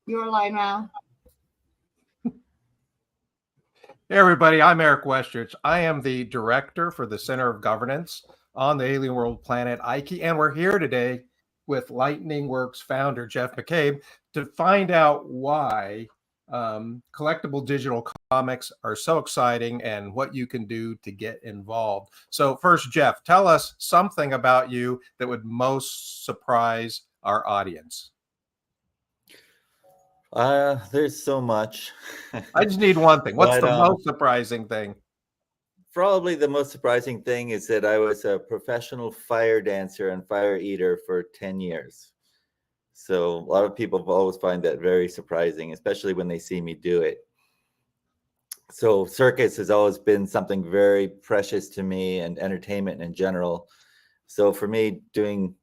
You're live now. Hey, everybody, I'm Eric Westrich. I am the director for the Center of Governance on the alien world planet Ike, and we're here today with Lightning Works founder Jeff McCabe to find out why collectible digital comics are so exciting and what you can do to get involved. So, first, Jeff, tell us something about you that would most surprise our audience. There's so much. I just need one thing. What's But the most surprising thing? Probably the most surprising thing is that I was a professional fire dancer and fire eater for 10 years. So a lot of people always find that very surprising, especially when they see me do it. So circus has always been something very precious to me, and entertainment in general. So for me, doing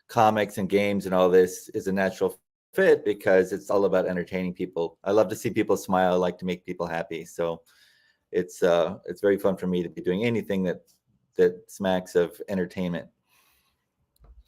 comics and games and all this is a natural fit because it's all about entertaining people. I love to see people smile. I like to make people happy. So it's very fun for me to be doing anything that smacks of entertainment.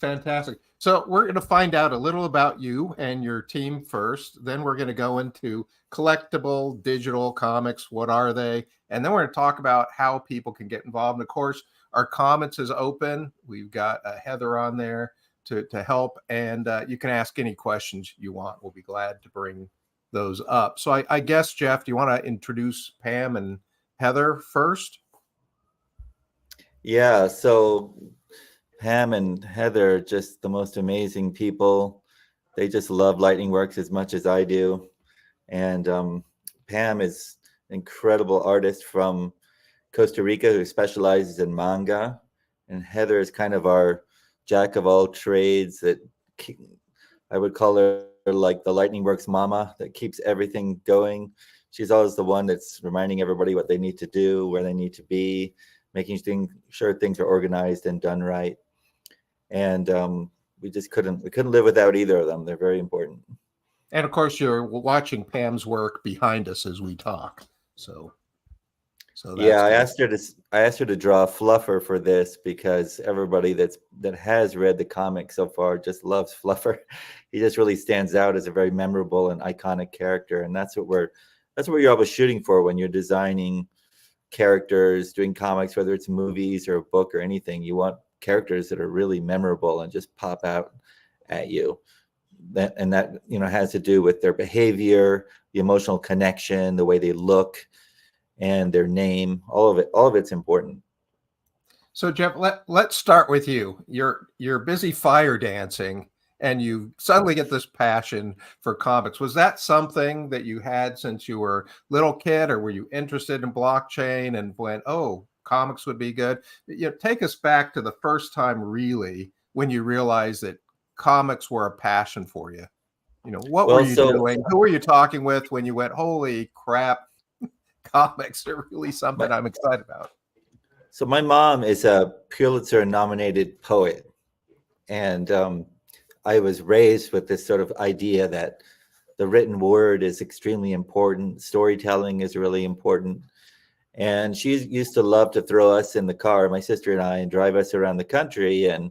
Fantastic. So we're going to find out a little about you and your team first. Then we're going to go into collectible digital comics. What are they? And then we're going to talk about how people can get involved. And of course, our comments is open. We've got Heather on there to help, and you can ask any questions you want. We'll be glad to bring those up. So I guess, Jeff, do you want to introduce Pam and Heather first? Yeah, so Pam and Heather are just the most amazing people. They just love Lightning Works as much as I do. And Pam is an incredible artist from Costa Rica who specializes in manga. And Heather is kind of our jack of all trades. That I would call her like the Lightning Works mama that keeps everything going. She's always the one that's reminding everybody what they need to do, where they need to be, making sure things are organized and done right. And we couldn't live without either of them. They're very important. And of course, you're watching Pam's work behind us as we talk. So that's yeah, good. I asked her to draw a Fluffer for this because everybody that has read the comic so far just loves Fluffer. He just really stands out as a very memorable and iconic character, and that's what you're always shooting for when you're designing characters, doing comics, whether it's movies or a book or anything. You want characters that are really memorable and just pop out at you. That has to do with their behavior, the emotional connection, the way they look, and their name. All of it's important. So Jeff, let's start with you. You're busy fire dancing, and you suddenly get this passion for comics. Was that something that you had since you were a little kid, or were you interested in blockchain and went, oh, comics would be good? Take us back to the first time really when you realized that comics were a passion for you. What were you doing? Who were you talking with when you went, holy crap, comics are really something I'm excited about? So my mom is a Pulitzer-nominated poet, and I was raised with this sort of idea that the written word is extremely important. Storytelling is really important. And she used to love to throw us in the car, my sister and I, and drive us around the country. And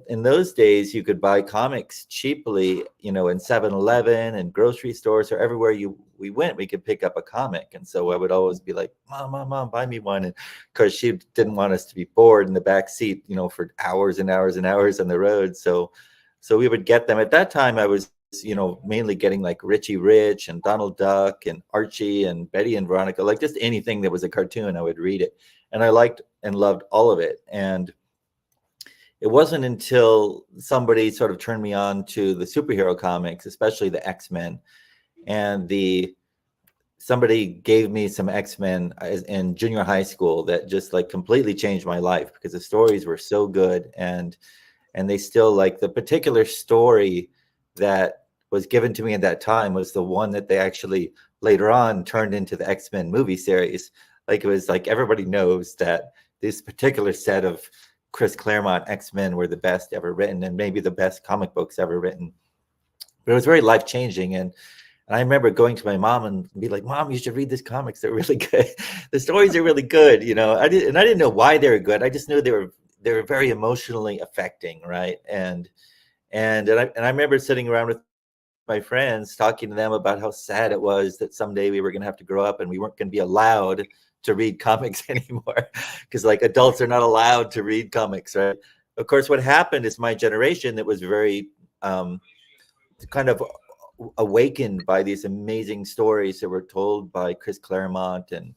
in those days, you could buy comics cheaply, in 7-Eleven and grocery stores, or everywhere we went, we could pick up a comic. And so I would always be like, Mom, buy me one. And because she didn't want us to be bored in the back seat, for hours and hours and hours on the road. So we would get them. At that time, I was, mainly getting like Richie Rich and Donald Duck and Archie and Betty and Veronica, like just anything that was a cartoon, I would read it. And I liked and loved all of it. And it wasn't until somebody sort of turned me on to the superhero comics, especially the X-Men, and somebody gave me some X-Men in junior high school that just like completely changed my life because the stories were so good, and they still, like, the particular story that was given to me at that time was the one that they actually later on turned into the X-Men movie series. Like, it was like everybody knows that this particular set of Chris Claremont X-Men were the best ever written, and maybe the best comic books ever written. But it was very life-changing. And I remember going to my mom and be like, Mom, you should read these comics. They're really good. The stories are really good. I didn't know why they were good. I just knew they were very emotionally affecting, right? And I remember sitting around with my friends, talking to them about how sad it was that someday we were going to have to grow up and we weren't going to be allowed to read comics anymore, because like adults are not allowed to read comics, right? Of course, what happened is my generation that was very kind of awakened by these amazing stories that were told by Chris Claremont and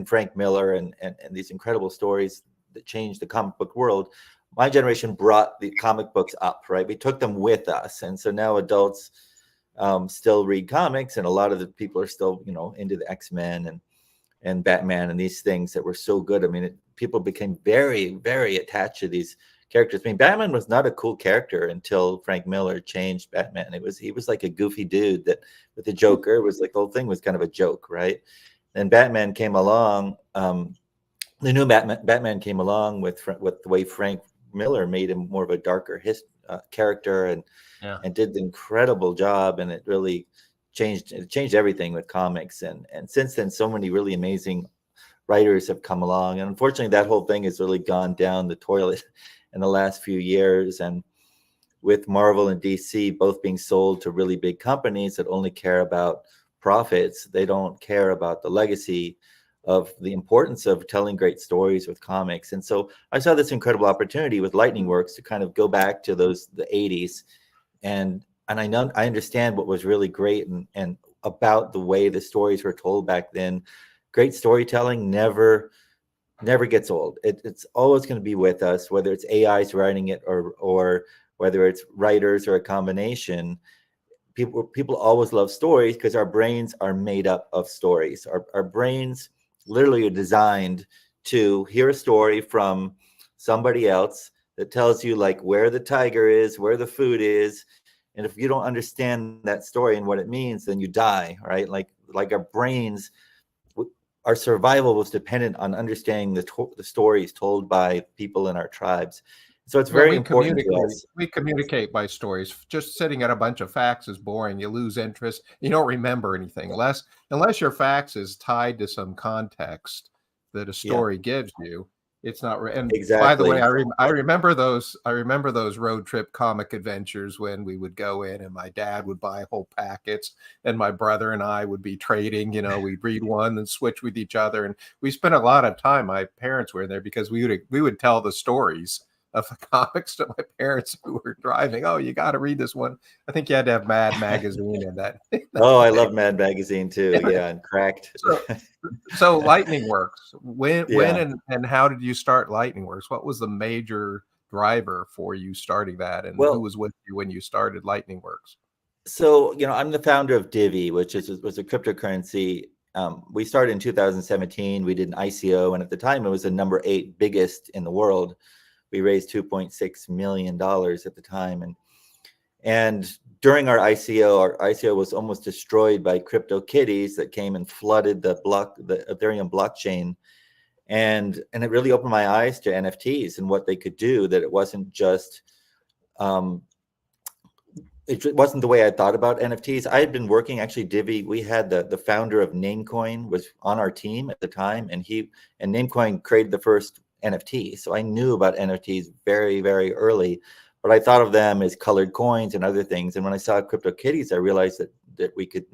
Frank Miller and these incredible stories that changed the comic book world. My generation brought the comic books up, right? We took them with us. And so now adults still read comics, and a lot of the people are still, you know, into the X-Men and Batman and these things that were so good. I mean, people became very, very attached to these characters. I mean, Batman was not a cool character until Frank Miller changed Batman. He was like a goofy dude that with the Joker was like the whole thing was kind of a joke, right? And Batman came along. The new Batman came along with the way Frank Miller made him more of a darker character and did the incredible job, and it really changed everything with comics. And since then, so many really amazing writers have come along, and unfortunately that whole thing has really gone down the toilet in the last few years. And with Marvel and DC both being sold to really big companies that only care about profits, they don't care about the legacy of the importance of telling great stories with comics. And so I saw this incredible opportunity with Lightning Works to kind of go back to the 80s, and I understand what was really great and about the way the stories were told back then. Great storytelling never gets old. It's always going to be with us, whether it's AIs writing it or whether it's writers or a combination. People always love stories because our brains are made up of stories. Our brains literally are designed to hear a story from somebody else that tells you like where the tiger is, where the food is. And if you don't understand that story and what it means, then you die, right? Like our brains, our survival was dependent on understanding the stories told by people in our tribes. So it's very important to us. We communicate by stories. Just sitting at a bunch of facts is boring. You lose interest. You don't remember anything unless your facts is tied to some context that a story gives you. It's not. And exactly. By the way, I remember those. I remember those road trip comic adventures when we would go in, and my dad would buy whole packets, and my brother and I would be trading. You know, we'd read one and switch with each other, and we spent a lot of time. My parents were in there because we would tell the stories of the comics to my parents who were driving. Oh, you got to read this one. I think you had to have Mad Magazine in that. Oh, I love Mad Magazine too. Yeah, and Cracked. So Lightning Works. When and how did you start Lightning Works? What was the major driver for you starting that, and who was with you when you started Lightning Works? So, you know, I'm the founder of Divi, which was a cryptocurrency. We started in 2017. We did an ICO, and at the time it was the number 8 biggest in the world. We raised $2.6 million at the time. And during our ICO was almost destroyed by crypto kitties that came and flooded the Ethereum blockchain. And it really opened my eyes to NFTs and what they could do, that it wasn't just, it wasn't the way I thought about NFTs. I had been working, actually, Divi, we had the founder of Namecoin was on our team at the time, and Namecoin created the first NFT. So I knew about NFTs very, very early, but I thought of them as colored coins and other things. And when I saw CryptoKitties, I realized that we could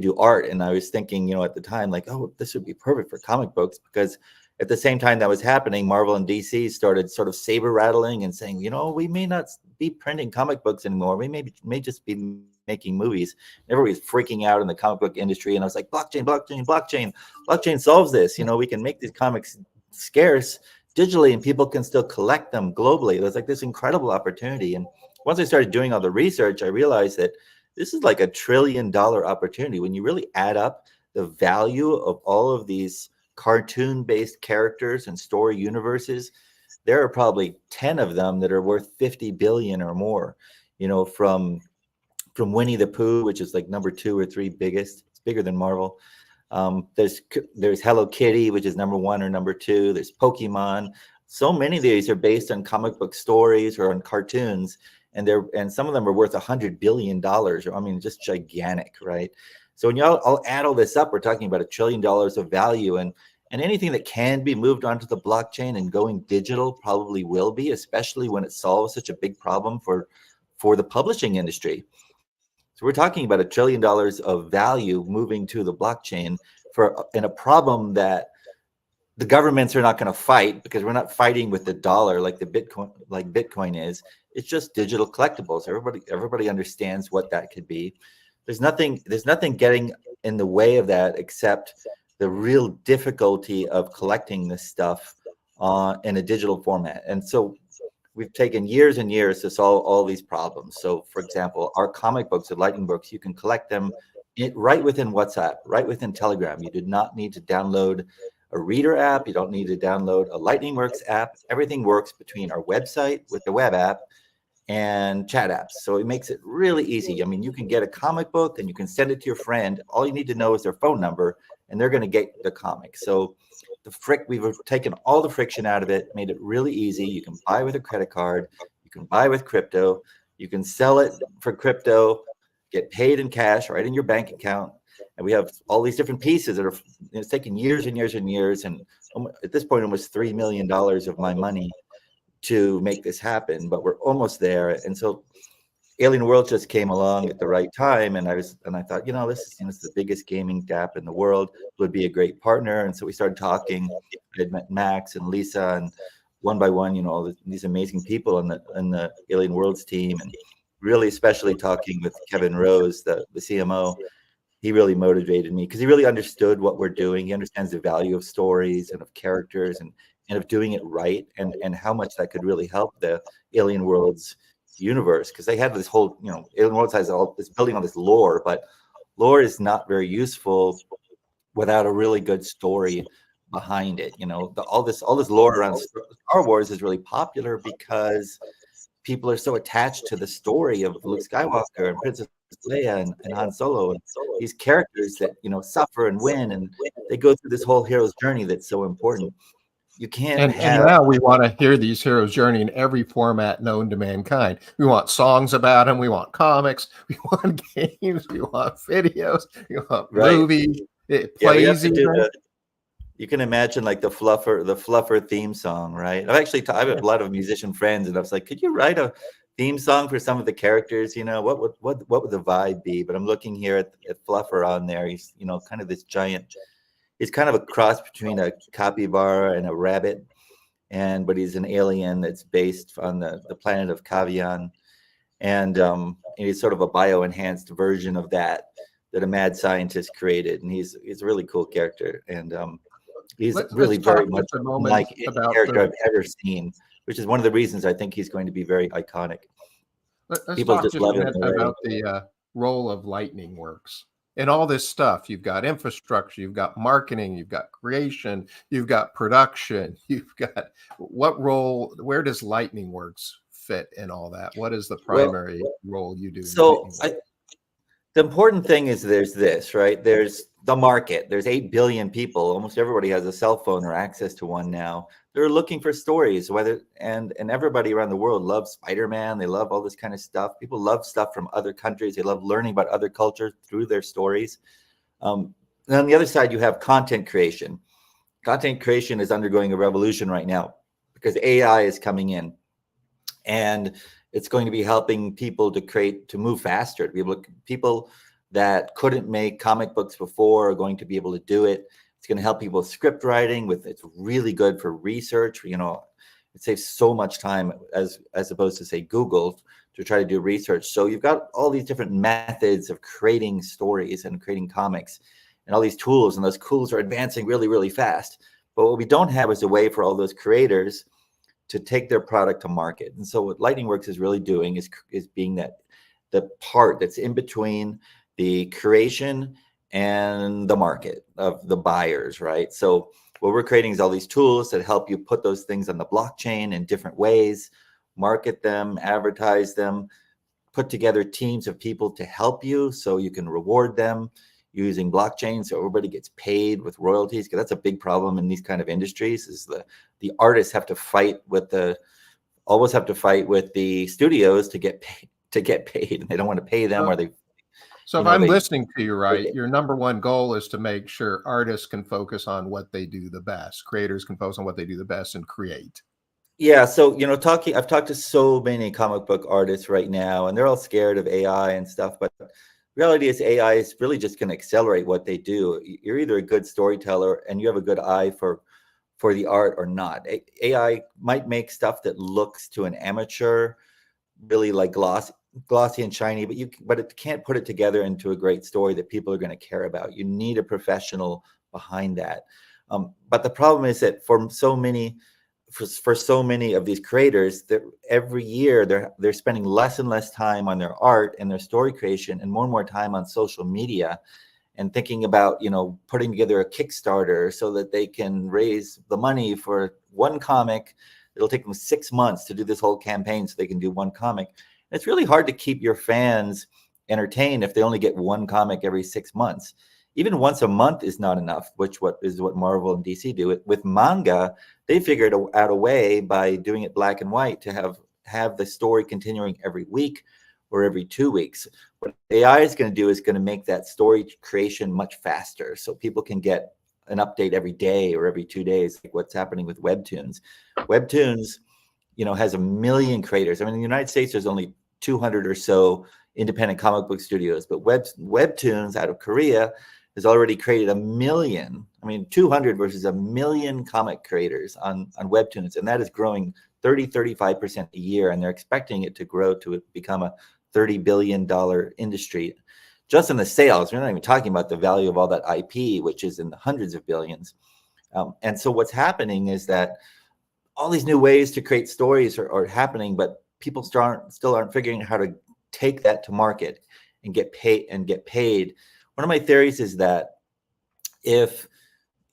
do art. And I was thinking, you know, at the time, like, oh, this would be perfect for comic books, because at the same time that was happening, Marvel and DC started sort of saber rattling and saying, you know, we may not be printing comic books anymore. We may just be making movies. Everybody's freaking out in the comic book industry. And I was like, blockchain solves this. You know, we can make these comics scarce digitally and people can still collect them globally. It was like this incredible opportunity. And once I started doing all the research, I realized that this is like $1 trillion opportunity. When you really add up the value of all of these cartoon-based characters and story universes, there are probably 10 of them that are worth 50 billion or more, you know, from Winnie the Pooh, which is like number 2 or 3 biggest. It's bigger than Marvel. There's Hello Kitty, which is number 1 or number 2. There's Pokemon. So many of these are based on comic book stories or on cartoons, and some of them are worth $100 billion. Or, I mean, just gigantic, right? So when I'll add all this up, we're talking about $1 trillion of value, and anything that can be moved onto the blockchain and going digital probably will be, especially when it solves such a big problem for the publishing industry. So we're talking about $1 trillion of value moving to the blockchain in a problem that the governments are not going to fight, because we're not fighting with the dollar like Bitcoin is. It's just digital collectibles. Everybody understands what that could be. There's nothing getting in the way of that except the real difficulty of collecting this stuff in a digital format. And so we've taken years and years to solve all these problems. So, for example, our comic books and lightning books, you can collect them right within WhatsApp, right within Telegram. You do not need to download a reader app. You don't need to download a Lightning Works app. Everything works between our website with the web app and chat apps. So it makes it really easy. I mean, you can get a comic book and you can send it to your friend. All you need to know is their phone number, and they're going to get the comic. So we've taken all the friction out of it, made it really easy. You can buy with a credit card, you can buy with crypto, you can sell it for crypto, get paid in cash right in your bank account. And we have all these different pieces that are, it's taken years and years and years. And at this point, almost $3 million of my money to make this happen, but we're almost there. And so Alien World just came along at the right time, and I thought, this is the biggest gaming app in the world. It would be a great partner. And so we started talking. I had met Max and Lisa, and one by one, all these amazing people in the Alien Worlds team, and really especially talking with Kevin Rose, the CMO. He really motivated me because he really understood what we're doing. He understands the value of stories and of characters and of doing it right, and how much that could really help the Alien Worlds universe, because they have this whole, Alien Worlds has all this building on this lore, but lore is not very useful without a really good story behind it. All this lore around Star Wars is really popular because people are so attached to the story of Luke Skywalker and Princess Leia and Han Solo, and these characters that suffer and win, and they go through this whole hero's journey that's so important. You can't and now we want to hear these heroes' journey in every format known to mankind. We want songs about them. We want comics. We want games. We want videos. We want movies. It plays. You can imagine like the fluffer theme song, right? I have a lot of musician friends, and I was like, could you write a theme song for some of the characters? What would the vibe be? But I'm looking here at Fluffer on there. He's kind of this giant. He's kind of a cross between a capybara and a rabbit, but he's an alien that's based on the planet of Kavian, and he's sort of a bio-enhanced version of that a mad scientist created, and he's a really cool character, and he's really very much like any character I've ever seen, which is one of the reasons I think he's going to be very iconic. People just love him about the role of Lightning Works. And all this stuff, you've got infrastructure, you've got marketing, you've got creation, you've got production, you've got where does Lightning Works fit in all that? What is the primary role you do? So the important thing is there's this, right? There's the market. There's 8 billion people. Almost everybody has a cell phone or access to one now. They're looking for stories, and everybody around the world loves Spider-Man. They love all this kind of stuff. People love stuff from other countries. They love learning about other cultures through their stories. And on the other side, you have content creation. Content creation is undergoing a revolution right now because AI is coming in, and it's going to be helping people to move faster. People that couldn't make comic books before are going to be able to do it. It's going to help people with script writing. It's really good for research. It saves so much time as opposed to, say, Google to try to do research. So you've got all these different methods of creating stories and creating comics, and all these tools, and those tools are advancing really, really fast. But what we don't have is a way for all those creators to take their product to market. And so what Lightning Works is really doing is being the part that's in between the creation and the market of the buyers, right? So what we're creating is all these tools that help you put those things on the blockchain in different ways, market them, advertise them, put together teams of people to help you so you can reward them using blockchain, so everybody gets paid with royalties, because that's a big problem in these kind of industries. Is the artists have to fight with the studios to get paid, and they don't want to pay them, or they. So if I'm listening to you right, your number one goal is to make sure artists can focus on what they do the best, creators can focus on what they do the best, and create. Yeah, so I've talked to so many comic book artists right now, and they're all scared of AI and stuff. But reality is, AI is really just going to accelerate what they do. You're either a good storyteller and you have a good eye for the art or not. AI might make stuff that looks to an amateur really like glossy and shiny, but it can't put it together into a great story that people are going to care about. You need a professional behind that. But the problem is that for so many of these creators, that every year they're spending less and less time on their art and their story creation and more time on social media, and thinking about putting together a Kickstarter so that they can raise the money for one comic. It'll take them 6 months to do this whole campaign so they can do one comic. And it's really hard to keep your fans entertained if they only get one comic every 6 months. Even once a month is not enough, which is what Marvel and DC do. With manga, they figured out a way by doing it black and white to have the story continuing every week or every 2 weeks. What AI is going to do is going to make that story creation much faster, so people can get an update every day or every 2 days, like what's happening with Webtoons. Webtoons, has 1 million creators. I mean, in the United States, there's only 200 or so independent comic book studios, but Webtoons out of Korea has already created 1 million. I mean, 200 versus 1 million comic creators on Webtoons, and that is growing 35% a year, and they're expecting it to grow to become a $30 billion industry just in the sales. We're not even talking about the value of all that IP, which is in the hundreds of billions. And so what's happening is that all these new ways to create stories are happening, but people still aren't figuring out how to take that to market and get paid. One of my theories is that if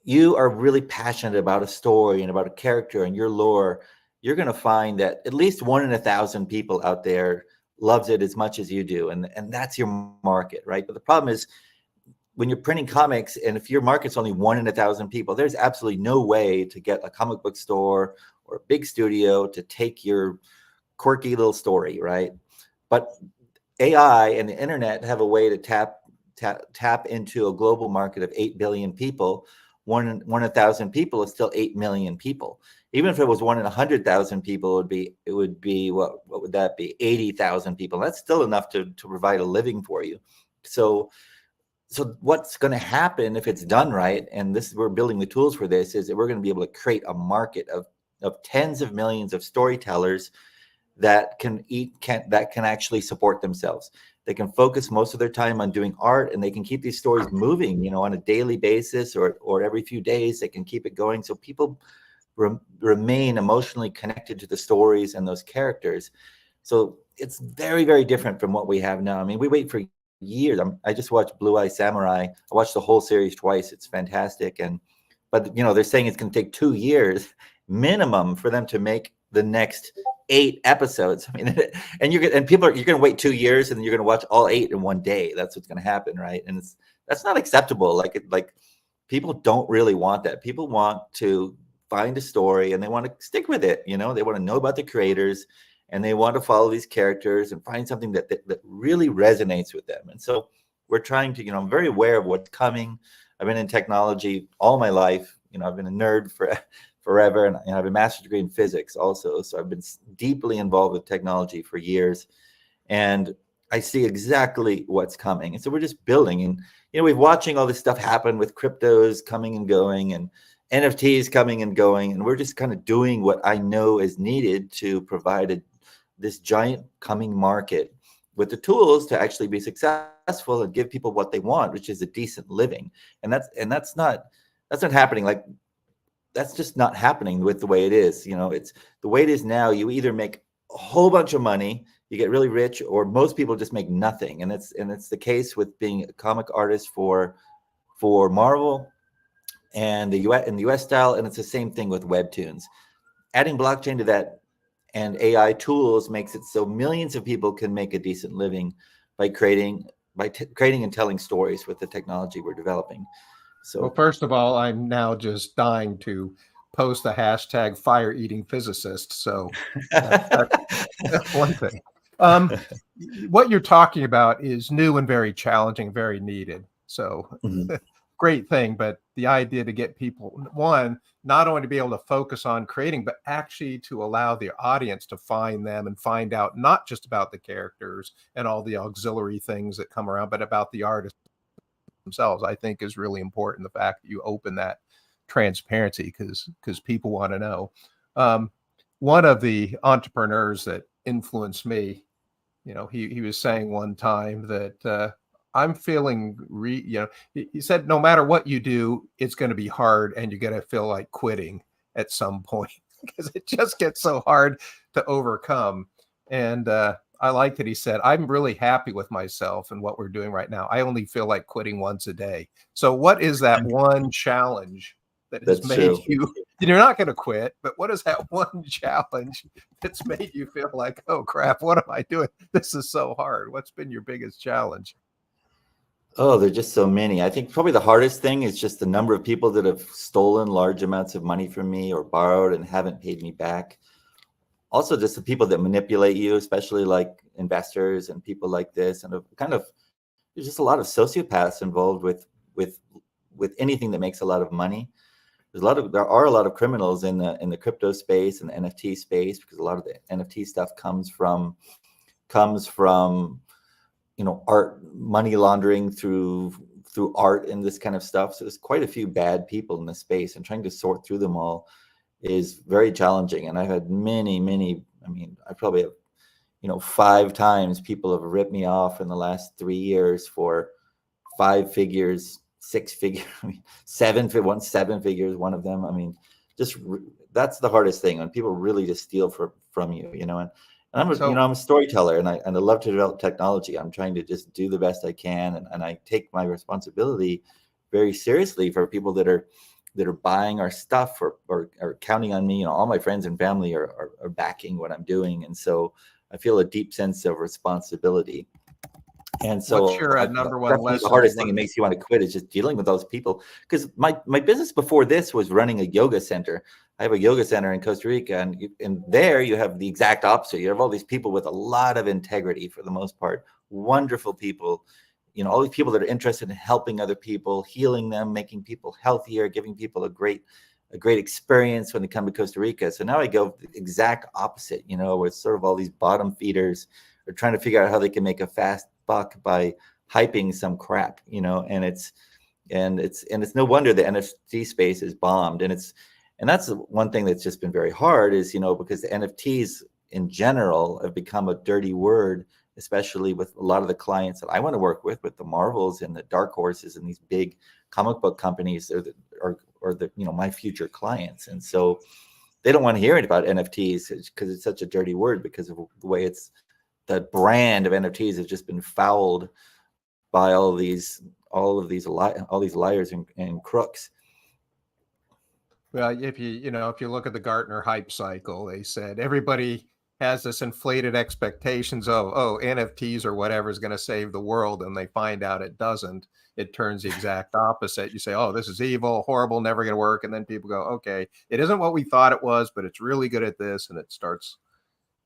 you are really passionate about a story and about a character and your lore, you're going to find that at least 1 in 1,000 people out there loves it as much as you do. And that's your market, right? But the problem is, when you're printing comics, and if your market's only 1 in 1,000 people, there's absolutely no way to get a comic book store or a big studio to take your quirky little story, right? But AI and the internet have a way to tap into a global market of 8 billion people. 1 in 1,000 people is still 8 million people. Even if it was 1 in 100,000 people, it would be what would that be? 80,000 people. That's still enough to provide a living for you. So what's going to happen if it's done right, and we're building the tools for this, is that we're going to be able to create a market of tens of millions of storytellers that can actually support themselves. They can focus most of their time on doing art, and they can keep these stories moving, on a daily basis or every few days. They can keep it going, so people remain emotionally connected to the stories and those characters. So it's very, very different from what we have now. I mean, we wait for years. I just watched Blue Eye Samurai. I watched the whole series twice. It's fantastic. But they're saying it's going to take 2 years minimum for them to make the next 8 episodes. I mean, and you're going to wait 2 years, and then you're going to watch all 8 in one day. That's what's going to happen, right? And that's not acceptable. Like people don't really want that. People want to find a story and they want to stick with it. They want to know about the creators, and they want to follow these characters and find something that really resonates with them. And so we're trying to, I'm very aware of what's coming. I've been in technology all my life. I've been a nerd forever, and I have a master's degree in physics also. So I've been deeply involved with technology for years, and I see exactly what's coming. And so we're just building, and we're watching all this stuff happen with cryptos coming and going, and NFTs coming and going, and we're just kind of doing what I know is needed to provide this giant coming market with the tools to actually be successful and give people what they want, which is a decent living. And that's not happening. Like, that's just not happening with the way it is. It's the way it is now. You either make a whole bunch of money, you get really rich, or most people just make nothing. And it's the case with being a comic artist for Marvel and the US style, and it's the same thing with Webtoons. Adding blockchain to that and AI tools makes it so millions of people can make a decent living by creating and telling stories with the technology we're developing. So, well, first of all, I'm now just dying to post the hashtag fire eating physicist. So that's one thing. What you're talking about is new and very challenging, very needed. So great thing. But the idea to get people, one, not only to be able to focus on creating, but actually to allow the audience to find them and find out not just about the characters and all the auxiliary things that come around, but about the artists themselves, I think is really important. The fact that you open that transparency, because people want to know. Um, One of the entrepreneurs that influenced me, he was saying one time that I'm feeling, he said, no matter what you do, it's going to be hard and you're going to feel like quitting at some point because it just gets so hard to overcome. And I like that he said, I'm really happy with myself and what we're doing right now. I only feel like quitting once a day. So, what is that one challenge that has That's made true. you're not going to quit, but what is that one challenge that's made you feel like, oh crap, what am I doing? This is so hard. What's been your biggest challenge? Oh, there's just so many. I think probably the hardest thing is just the number of people that have stolen large amounts of money from me or borrowed and haven't paid me back. Also, just the people that manipulate you, especially like investors and people like this, and there's just a lot of sociopaths involved with anything that makes a lot of money. There are a lot of criminals in the crypto space and the NFT space, because a lot of the NFT stuff comes from art, money laundering through art and this kind of stuff. So there's quite a few bad people in the space, and trying to sort through them all is very challenging. And I've had many, I mean, I probably have, 5 times people have ripped me off in the last 3 years for 5 figures, 6 figures, I mean, 7 figures, one of them. I mean, that's the hardest thing, when people really just steal from you, and I'm a storyteller, and I love to develop technology. I'm trying to just do the best I can, and I take my responsibility very seriously for people that are buying our stuff or counting on me. All my friends and family are backing what I'm doing, and so I feel a deep sense of responsibility. And so what's your number one definitely the lesson hardest thing that makes you want to quit is just dealing with those people. Because my business before this was running a yoga center. I have a yoga center in Costa Rica, and there you have the exact opposite. You have all these people with a lot of integrity, for the most part, wonderful people, all these people that are interested in helping other people, healing them, making people healthier, giving people a great experience when they come to Costa Rica. So now I go the exact opposite, where it's sort of all these bottom feeders are trying to figure out how they can make a fast buck by hyping some crap, and it's no wonder the NFT space is bombed. And that's one thing that's just been very hard is, because the NFTs in general have become a dirty word, especially with a lot of the clients that I want to work with the Marvels and the Dark Horses and these big comic book companies are the my future clients. And so they don't want to hear about NFTs because it's such a dirty word, because of the way the brand of NFTs has just been fouled by all these liars and crooks. Well, if you look at the Gartner hype cycle, they said everybody has this inflated expectations of, oh, NFTs or whatever is going to save the world, and they find out it doesn't. It turns the exact opposite. You say, oh, this is evil, horrible, never going to work, and then people go, okay, it isn't what we thought it was, but it's really good at this, and it starts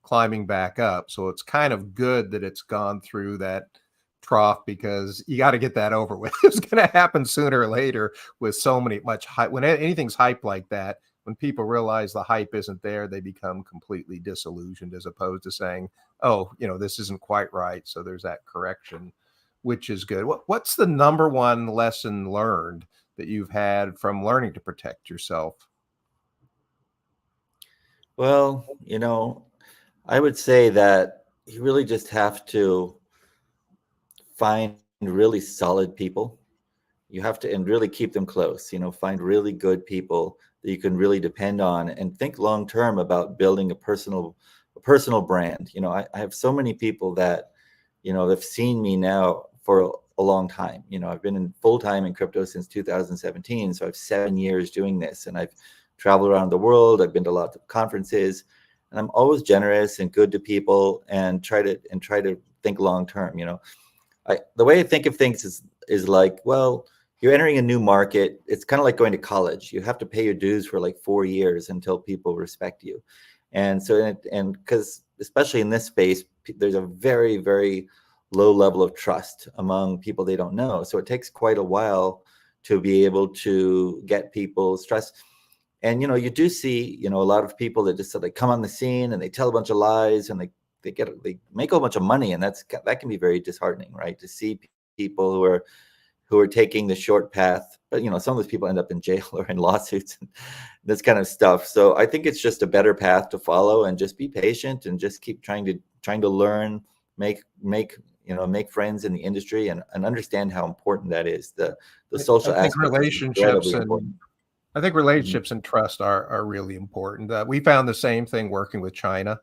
climbing back up. So it's kind of good that it's gone through that trough, because you got to get that over with. It's going to happen sooner or later with so much hype. When anything's hype like that, when people realize the hype isn't there, they become completely disillusioned, as opposed to saying, oh, this isn't quite right. So there's that correction, which is good. What's the number one lesson learned that you've had from learning to protect yourself? Well, I would say that you really just have to find really solid people. You have to, and really keep them close, find really good people that you can really depend on, and think long term about building a personal brand. I have so many people that, they've seen me now for a long time. I've been in full time in crypto since 2017. So I have 7 years doing this, and I've traveled around the world. I've been to lots of conferences, and I'm always generous and good to people, and try to think long term. The way I think of things is like, well, you're entering a new market. It's kind of like going to college. You have to pay your dues for like 4 years until people respect you. And so, and because especially in this space, there's a very, very low level of trust among people they don't know. So it takes quite a while to be able to get people's trust. And you do see a lot of people that just they come on the scene and they tell a bunch of lies, and they make a bunch of money, and that can be very disheartening, right? To see people who are taking the short path, but some of those people end up in jail or in lawsuits and this kind of stuff. So I think it's just a better path to follow, and just be patient and just keep trying to learn, make friends in the industry, and understand how important that is. The social I think aspect is relationships incredibly and important. I think relationships and trust are really important. We found the same thing working with China.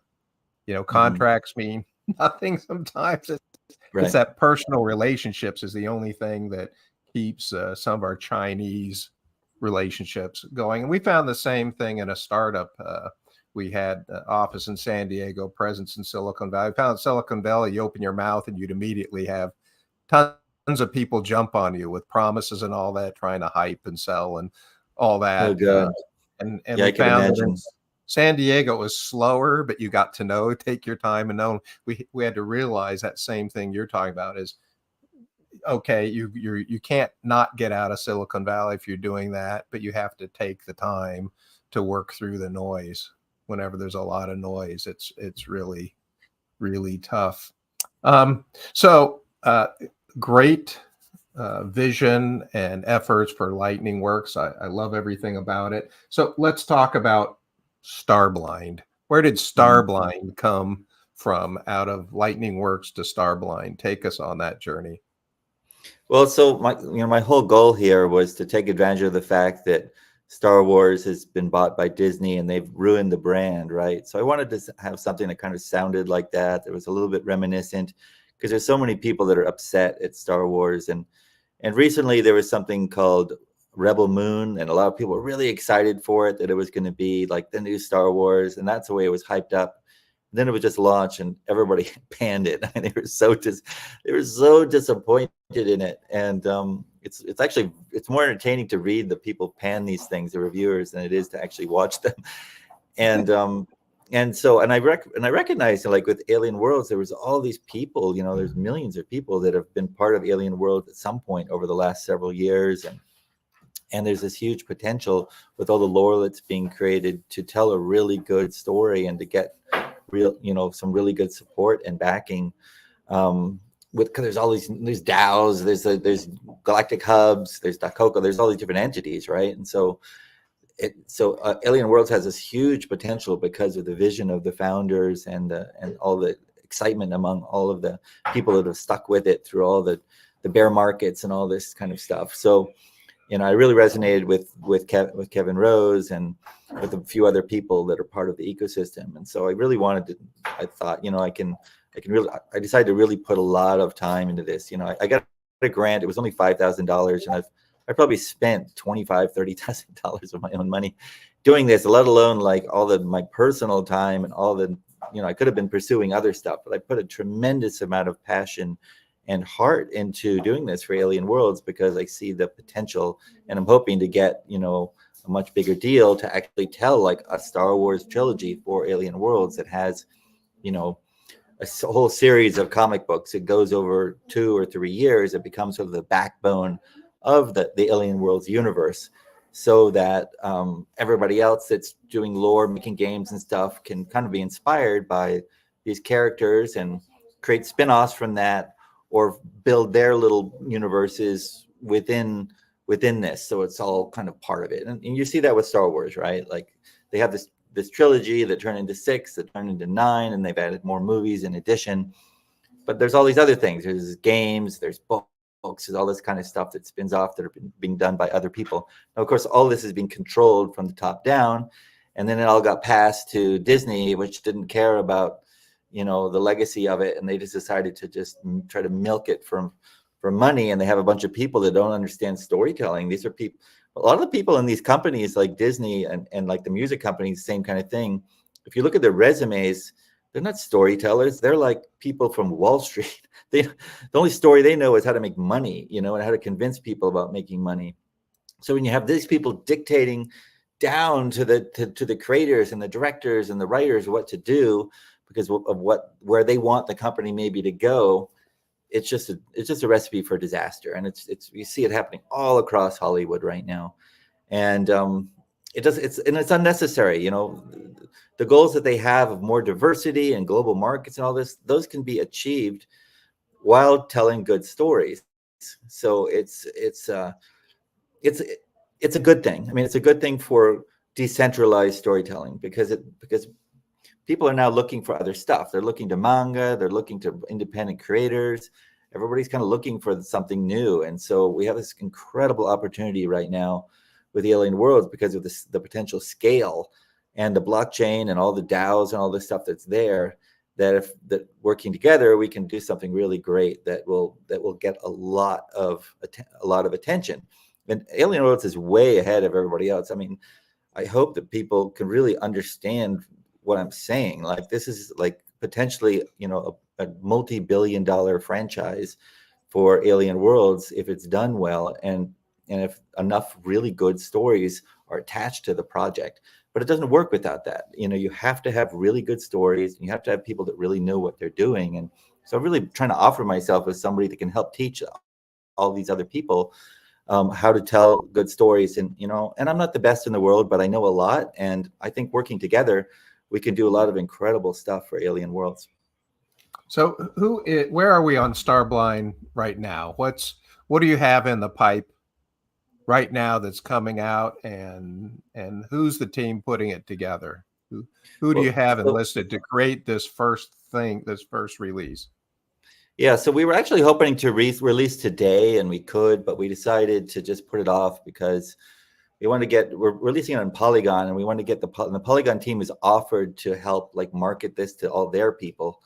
Mm-hmm. Contracts mean nothing sometimes. It's Right. that personal relationships is the only thing that keeps some of our Chinese relationships going. And we found the same thing in a startup. We had office in San Diego, presence in Silicon Valley. We found Silicon Valley, you open your mouth and you'd immediately have tons of people jump on you with promises and all that, trying to hype and sell and all Oh that. God. And Yeah, we I can found that in imagine. San Diego was slower, but you got to know, take your time and know. We had to realize that same thing you're talking about is okay. You can't not get out of Silicon Valley if you're doing that, but you have to take the time to work through the noise. Whenever there's a lot of noise, it's really tough. Um, so great vision and efforts for Lightning Works. I love everything about it. So let's talk about Starblind. Where did Mhm. Starblind come from out of Lightning Works to Starblind? Take us on that journey. Well, so my whole goal here was to take advantage of the fact that Star Wars has been bought by Disney and they've ruined the brand, right? So I wanted to have something that kind of sounded like that. That was a little bit reminiscent, because there's so many people that are upset at Star Wars, and recently there was something called Rebel Moon, and a lot of people were really excited for it, that it was going to be like the new Star Wars, and that's the way it was hyped up. Then it was just launched, and everybody panned it. I mean, they were so disappointed in it, and it's actually it's more entertaining to read the people pan these things, the reviewers, than it is to actually watch them. And so I recognize, like with Alien Worlds, there was all these people. There's millions of people that have been part of Alien World at some point over the last several years, and there's this huge potential with all the lore that's being created to tell a really good story and to get some really good support and backing. Because there's all there's DAOs, there's galactic hubs, there's Dakoko, there's all these different entities, right? And so Alien Worlds has this huge potential because of the vision of the founders and all the excitement among all of the people that have stuck with it through all the bear markets and all this kind of stuff. So I really resonated with Kevin Rose and with a few other people that are part of the ecosystem. And so I really I thought, I decided to really put a lot of time into this. I got a grant. It was only $5,000, and I probably spent $25,000-$30,000 of my own money doing this, let alone like all my personal time and all the, I could have been pursuing other stuff, but I put a tremendous amount of passion and heart into doing this for Alien Worlds, because I see the potential, and I'm hoping to get, a much bigger deal to actually tell like a Star Wars trilogy for Alien Worlds that has, a whole series of comic books. It goes over 2 or 3 years. It becomes sort of the backbone of the Alien Worlds universe, so that everybody else that's doing lore, making games and stuff, can kind of be inspired by these characters and create spin-offs from that, or build their little universes within this, so it's all kind of part of it. And you see that with Star Wars, right? Like they have this trilogy that turned into 6, that turned into 9, and they've added more movies in addition. But there's all these other things. There's games, there's books, there's all this kind of stuff that spins off that are being done by other people. Now, of course, all this is being controlled from the top down, and then it all got passed to Disney, which didn't care about the legacy of it, and they just decided to just try to milk it for money. And they have a bunch of people that don't understand storytelling. These are people, a lot of the people in these companies like Disney and like the music companies, same kind of thing. If you look at their resumes, they're not storytellers. They're like people from Wall Street. The only story they know is how to make money, and how to convince people about making money. So when you have these people dictating down to the creators and the directors and the writers what to do, because of where they want the company maybe to go, it's just a recipe for disaster. And it's you see it happening all across Hollywood right now. And it's unnecessary. The goals that they have of more diversity and global markets and all this, those can be achieved while telling good stories. So it's it's a good thing. I mean, it's a good thing for decentralized storytelling, because people are now looking for other stuff. They're looking to manga, they're looking to independent creators. Everybody's kind of looking for something new. And so we have this incredible opportunity right now with Alien Worlds, because of the potential scale and the blockchain and all the DAOs and all this stuff that's there, that working together, we can do something really great that will get a lot of attention. And Alien Worlds is way ahead of everybody else. I mean, I hope that people can really understand what I'm saying. Like, this is like potentially, a multi-billion-dollar franchise for Alien Worlds if it's done well, and if enough really good stories are attached to the project. But it doesn't work without that. You have to have really good stories, and you have to have people that really know what they're doing. And so I'm really trying to offer myself as somebody that can help teach all these other people how to tell good stories. And and I'm not the best in the world, but I know a lot, and I think working together, we can do a lot of incredible stuff for Alien Worlds. So where are we on Starblind right now? What do you have in the pipe right now that's coming out, and who's the team putting it together? Who do you have enlisted to create this first release? Yeah, so we were actually hoping to release today, and we could, but we decided to just put it off because we're releasing it on Polygon, and we want to get the Polygon team is offered to help like market this to all their people.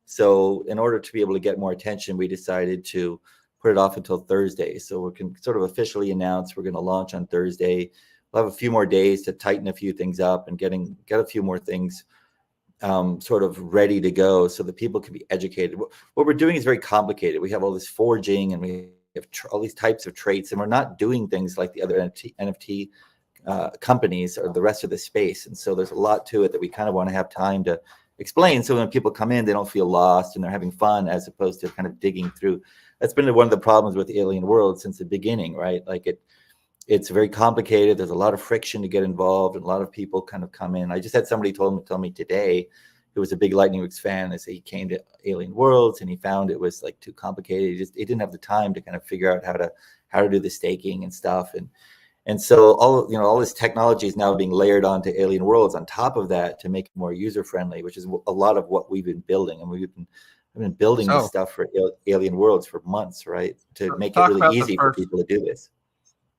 So in order to be able to get more attention, we decided to put it off until Thursday. So we can sort of officially announce we're going to launch on Thursday. We'll have a few more days to tighten a few things up and get a few more things sort of ready to go so that people can be educated. What we're doing is very complicated. We have all this forging, and we have all these types of traits, and we're not doing things like the other NFT companies or the rest of the space. And so there's a lot to it that we kind of want to have time to explain, so when people come in, they don't feel lost and they're having fun, as opposed to kind of digging through. That's been one of the problems with Alien World since the beginning, right? Like it's very complicated. There's a lot of friction to get involved, and a lot of people kind of come in. I just had somebody tell me today, who was a big Lightning Works fan. They say he came to Alien Worlds and he found it was like too complicated. He didn't have the time to kind of figure out how to do the staking and stuff. And so all this technology is now being layered onto Alien Worlds on top of that to make it more user friendly, which is a lot of what we've been building. And I've been building this stuff for Alien Worlds for months, right? To make it really easy for people to do this.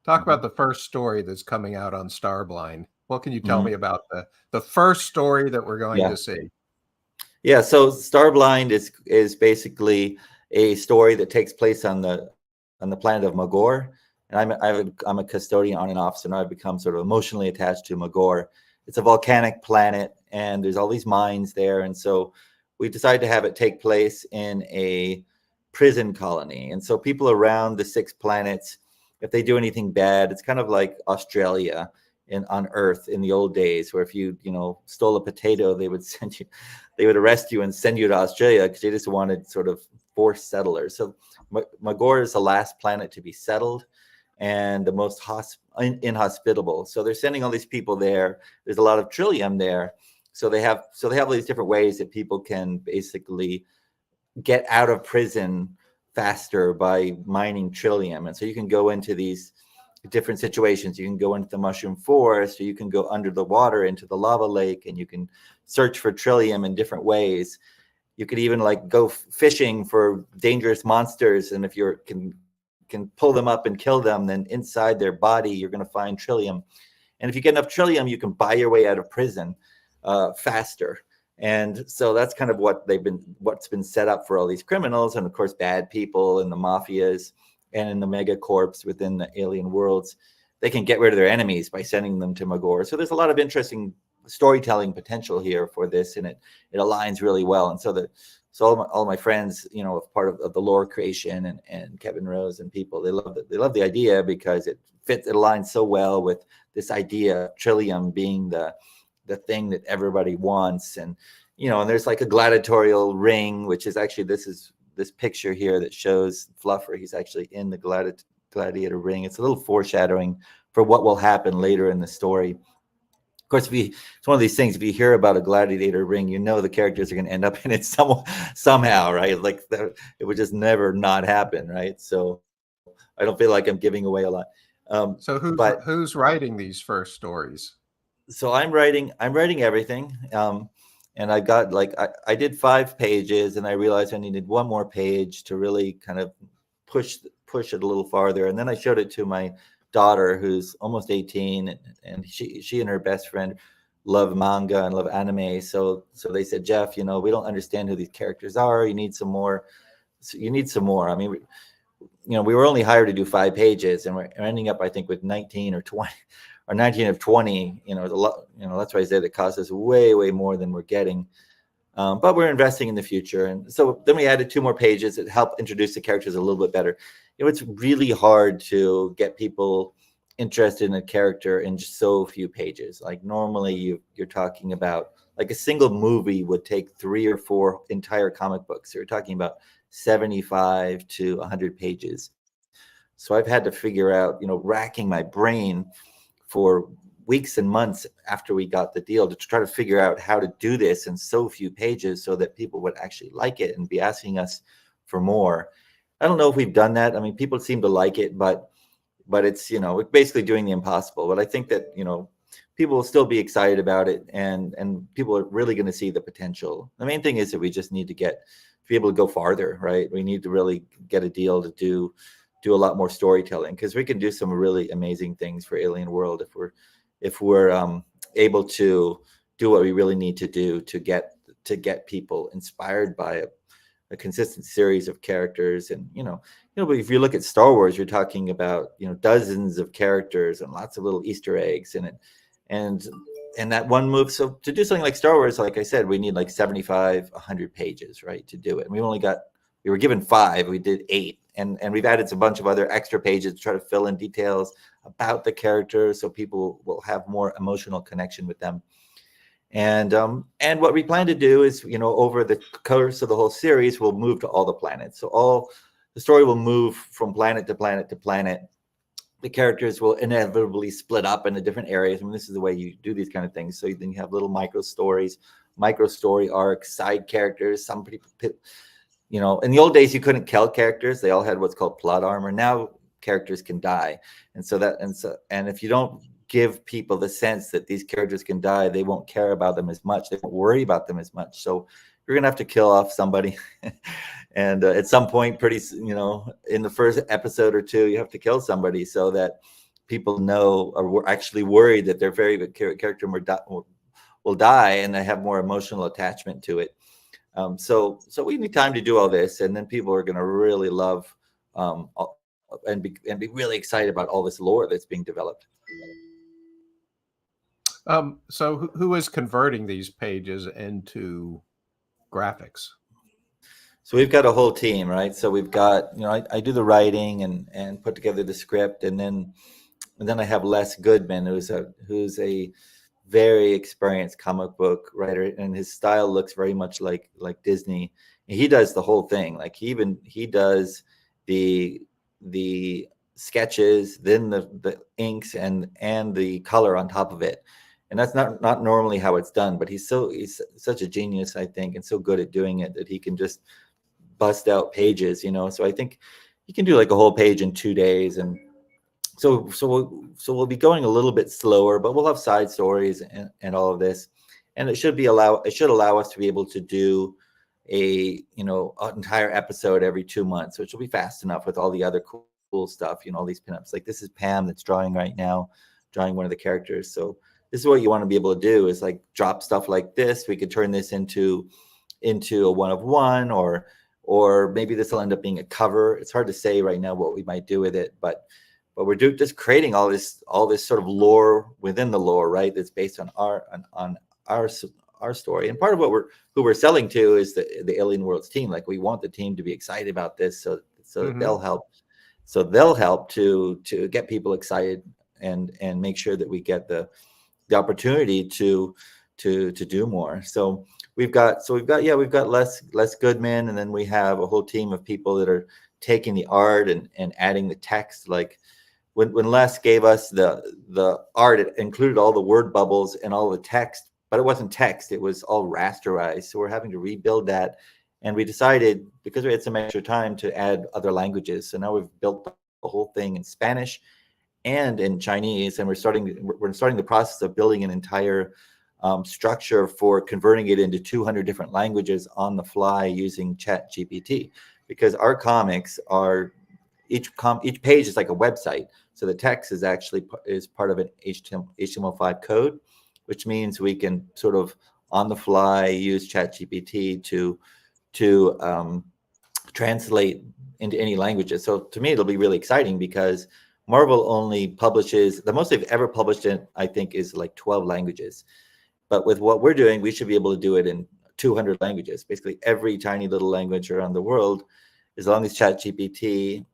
Talk about the first story that's coming out on Starblind. What can you tell me about the first story that we're going to see? Yeah, so Starblind is basically a story that takes place on the planet of Magor, and I'm a custodian on and off, so now I've become sort of emotionally attached to Magor. It's a volcanic planet, and there's all these mines there, and so we decided to have it take place in a prison colony. And so people around the 6 planets, if they do anything bad, it's kind of like Australia on Earth in the old days, where if you stole a potato, they would arrest you and send you to Australia because they just wanted sort of forced settlers. So Magor is the last planet to be settled and the most inhospitable. So they're sending all these people there. There's a lot of trillium there. So they have all these different ways that people can basically get out of prison faster by mining trillium. And so you can go into these different situations. You can go into the mushroom forest, or you can go under the water into the lava lake, and you can search for trillium in different ways. You could even like go fishing for dangerous monsters, and if you can pull them up and kill them, then inside their body you're going to find trillium. And if you get enough trillium, you can buy your way out of prison faster. And so that's kind of what's been set up for all these criminals, and of course bad people and the mafias and in the megacorps within the Alien Worlds. They can get rid of their enemies by sending them to Magor. So there's a lot of interesting storytelling potential here for this, and it aligns really well. And so all my friends, part of the lore creation and Kevin Rose and people, they love the idea because it aligns so well with this idea of trillium being the thing that everybody wants. And and there's like a gladiatorial ring, which is actually this picture here that shows Fluffer. He's actually in the gladiator ring. It's a little foreshadowing for what will happen later in the story. Of course, it's one of these things. If you hear about a gladiator ring, you know the characters are going to end up in it somehow, right? Like it would just never not happen, right? So I don't feel like I'm giving away a lot. So But who's writing these first stories? so I'm writing everything. And I got like I did 5 pages, and I realized I needed one more page to really kind of push push it a little farther. And then I showed it to my daughter, who's almost 18, and she and her best friend love manga and love anime. So they said, Jeff, we don't understand who these characters are. You need some more. So you need some more. I mean, we were only hired to do 5 pages, and we're ending up, I think, with 19 or 20 or 19 of 20. A lot. That's why I said it costs us way, way more than we're getting. But we're investing in the future. And so then we added 2 more pages that help introduce the characters a little bit better. It's really hard to get people interested in a character in just so few pages. Like normally you're talking about, like, a single movie would take 3 or 4 entire comic books. So you're talking about 75 to 100 pages. So I've had to figure out, racking my brain for weeks and months after we got the deal to try to figure out how to do this in so few pages so that people would actually like it and be asking us for more. I don't know if we've done that. I mean, people seem to like it, but it's, we're basically doing the impossible. But I think that, people will still be excited about it, and people are really going to see the potential. The main thing is that we just need to be able to go farther, right? We need to really get a deal to do a lot more storytelling, because we can do some really amazing things for Alien World if we're able to do what we really need to do to get people inspired by a consistent series of characters. And but if you look at Star Wars, you're talking about dozens of characters and lots of little Easter eggs in it, and that one move. So to do something like Star Wars, like I said, we need like 75, 100 pages, right, to do it. And we were given 5, we did 8, and we've added a bunch of other extra pages to try to fill in details about the characters so people will have more emotional connection with them. And what we plan to do is, over the course of the whole series, we'll move to all the planets. So all the story will move from planet to planet to planet. The characters will inevitably split up into different areas. I mean, this is the way you do these kind of things. So then you have little micro stories, micro story arcs, side characters. Some people, in the old days, you couldn't kill characters. They all had what's called plot armor. Now characters can die. And if you don't give people the sense that these characters can die, they won't care about them as much. They won't worry about them as much. So you're going to have to kill off somebody. And at some point, in the first episode or 2, you have to kill somebody so that people know, or we're actually worried that their favorite character will die, and they have more emotional attachment to it. So we need time to do all this, and then people are going to really love and be really excited about all this lore that's being developed. So who is converting these pages into graphics? So we've got a whole team, right? So we've got, I do the writing and put together the script, and then I have Les Goodman, who's a very experienced comic book writer, and his style looks very much like Disney. And he does the whole thing. Like he does the sketches, then the inks and the color on top of it. And that's not normally how it's done, but he's such a genius, I think, and so good at doing it that he can just bust out pages, So I think he can do like a whole page in 2 days. And so we'll be going a little bit slower, but we'll have side stories and all of this. And it should allow us to be able to do an entire episode every 2 months, which will be fast enough with all the other cool stuff, all these pinups. Like this is Pam that's drawing right now, drawing one of the characters. So this is what you want to be able to do, is like drop stuff like this. We could turn this into a 1-of-1, or maybe this will end up being a cover. It's hard to say right now what we might do with it, but we're just creating all this sort of lore within the lore, right? That's based on our story. And part of who we're selling to is the Alien Worlds team. Like we want the team to be excited about this, so Mm-hmm. they'll help. So they'll help to get people excited and make sure that we get the opportunity to do more. So we've got Les Goodman, and then we have a whole team of people that are taking the art and adding the text. Like when Les gave us the art, it included all the word bubbles and all the text, but it wasn't text, it was all rasterized. So we're having to rebuild that. And we decided, because we had some extra time, to add other languages. So now we've built the whole thing in Spanish and in Chinese, and we're starting the process of building an entire structure for converting it into 200 different languages on the fly using ChatGPT, because our comics are each page is like a website. So the text is actually part of an HTML5 code, which means we can sort of on the fly use ChatGPT to translate into any languages. So to me, it'll be really exciting, because Marvel only publishes, the most they've ever published in, I think, is like 12 languages. But with what we're doing, we should be able to do it in 200 languages, basically every tiny little language around the world. As long as ChatGPT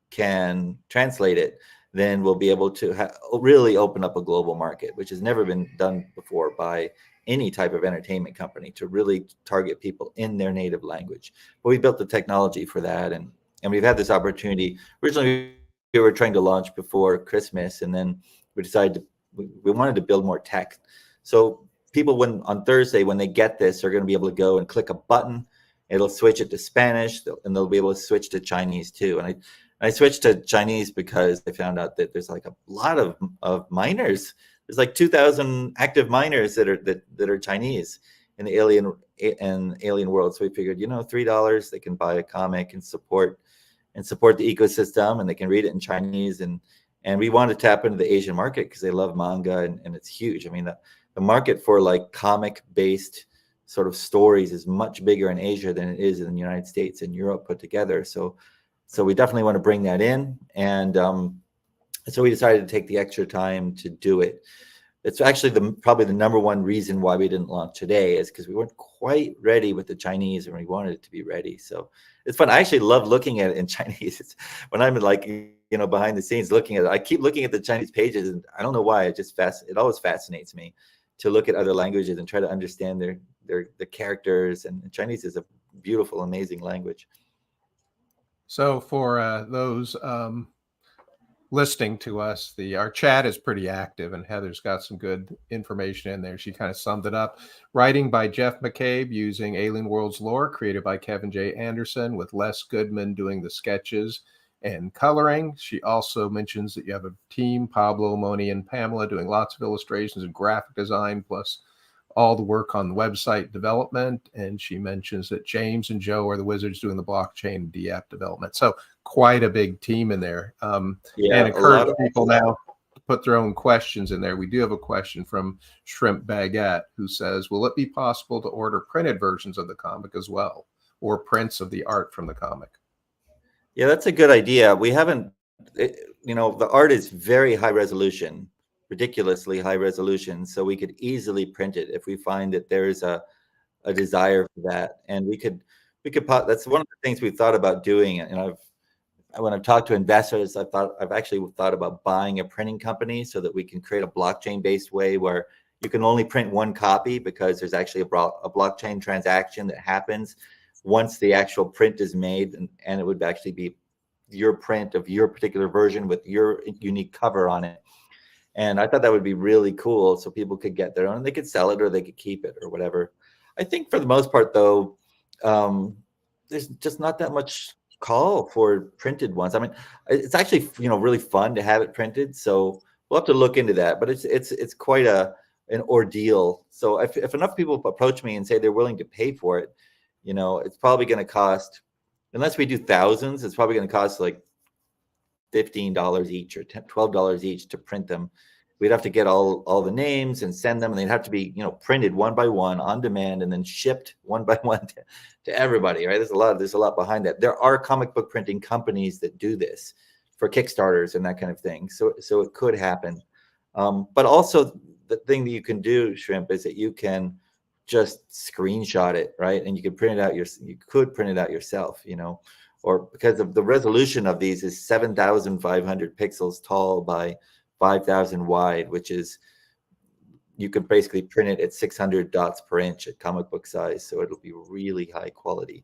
can translate it, then we'll be able to really open up a global market, which has never been done before by any type of entertainment company, to really target people in their native language. But we built the technology for that, and we've had this opportunity. Originally, we were trying to launch before Christmas, and then we decided we wanted to build more tech. So people, on Thursday, when they get this, are going to be able to go and click a button. It'll switch it to Spanish, and they'll be able to switch to Chinese too. And I switched to Chinese because I found out that there's like a lot of miners. There's like 2,000 active miners that are Chinese in the alien world. So we figured, $3 they can buy a comic and support the ecosystem, and they can read it in Chinese. And we wanted to tap into the Asian market because they love manga, and it's huge. I mean, the market for like comic based sort of stories is much bigger in Asia than it is in the United States and Europe put together. So we definitely want to bring that in. And so we decided to take the extra time to do it. It's actually probably the number one reason why we didn't launch today, is because we weren't quite ready with the Chinese, and we wanted it to be ready. So it's fun. I actually love looking at it in Chinese. When I'm like, behind the scenes looking at it, I keep looking at the Chinese pages, and I don't know why. It always fascinates me to look at other languages and try to understand the characters. And Chinese is a beautiful, amazing language. So for those listening to us, our chat is pretty active, and Heather's got some good information in there. She kind of summed it up. Writing by Jeff McCabe using Alien Worlds lore, created by Kevin J. Anderson, with Les Goodman doing the sketches and coloring. She also mentions that you have a team, Pablo, Moni, and Pamela, doing lots of illustrations and graphic design, plus all the work on the website development. And she mentions that James and Joe are the wizards doing the blockchain DApp development. So quite a big team in there. And encourage people now to put their own questions in there. We do have a question from Shrimp Baguette, who says, will it be possible to order printed versions of the comic as well, or prints of the art from the comic? Yeah, that's a good idea. We haven't, the art is very high resolution, ridiculously high resolution. So we could easily print it if we find that there's a desire for that. And we could, that's one of the things we've thought about doing. And when I've talked to investors, I've actually thought about buying a printing company so that we can create a blockchain based way where you can only print one copy, because there's actually a blockchain transaction that happens once the actual print is made, and it would actually be your print of your particular version with your unique cover on it. And I thought that would be really cool, so people could get their own, they could sell it or they could keep it or whatever. I think for the most part, though, there's just not that much call for printed ones. I mean, it's actually, really fun to have it printed. So we'll have to look into that, but it's quite an ordeal. So if enough people approach me and say they're willing to pay for it, it's probably going to cost, unless we do thousands, it's probably going to cost like $15 each or $12 each to print them. We'd have to get all the names and send them, and they'd have to be, printed one by one on demand and then shipped one by one to everybody, right? There's a lot behind that. There are comic book printing companies that do this for Kickstarters and that kind of thing. So it could happen. But also the thing that you can do, Shrimp, is that you can just screenshot it, right? And you could print it out yourself, or because of the resolution of these is 7,500 pixels tall by 5,000 wide, which is, you could basically print it at 600 dots per inch at comic book size. So it'll be really high quality.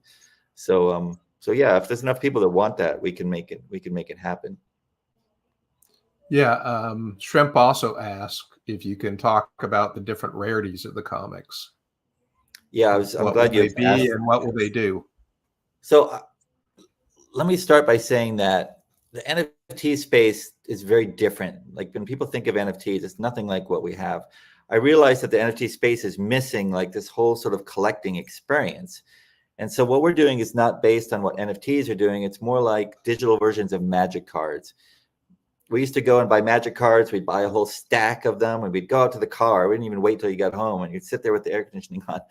So yeah, if there's enough people that want that, we can make it happen. Yeah, Shrimp also asked if you can talk about the different rarities of the comics. Yeah, I'm What will glad you they be asked. and what will they do? So let me start by saying that the NFT space is very different. Like when people think of NFTs, it's nothing like what we have. I realized that the NFT space is missing like this whole sort of collecting experience. And so what we're doing is not based on what NFTs are doing. It's more like digital versions of Magic cards. We used to go and buy Magic cards. We'd buy a whole stack of them and we'd go out to the car. We didn't even wait till you got home, and you'd sit there with the air conditioning on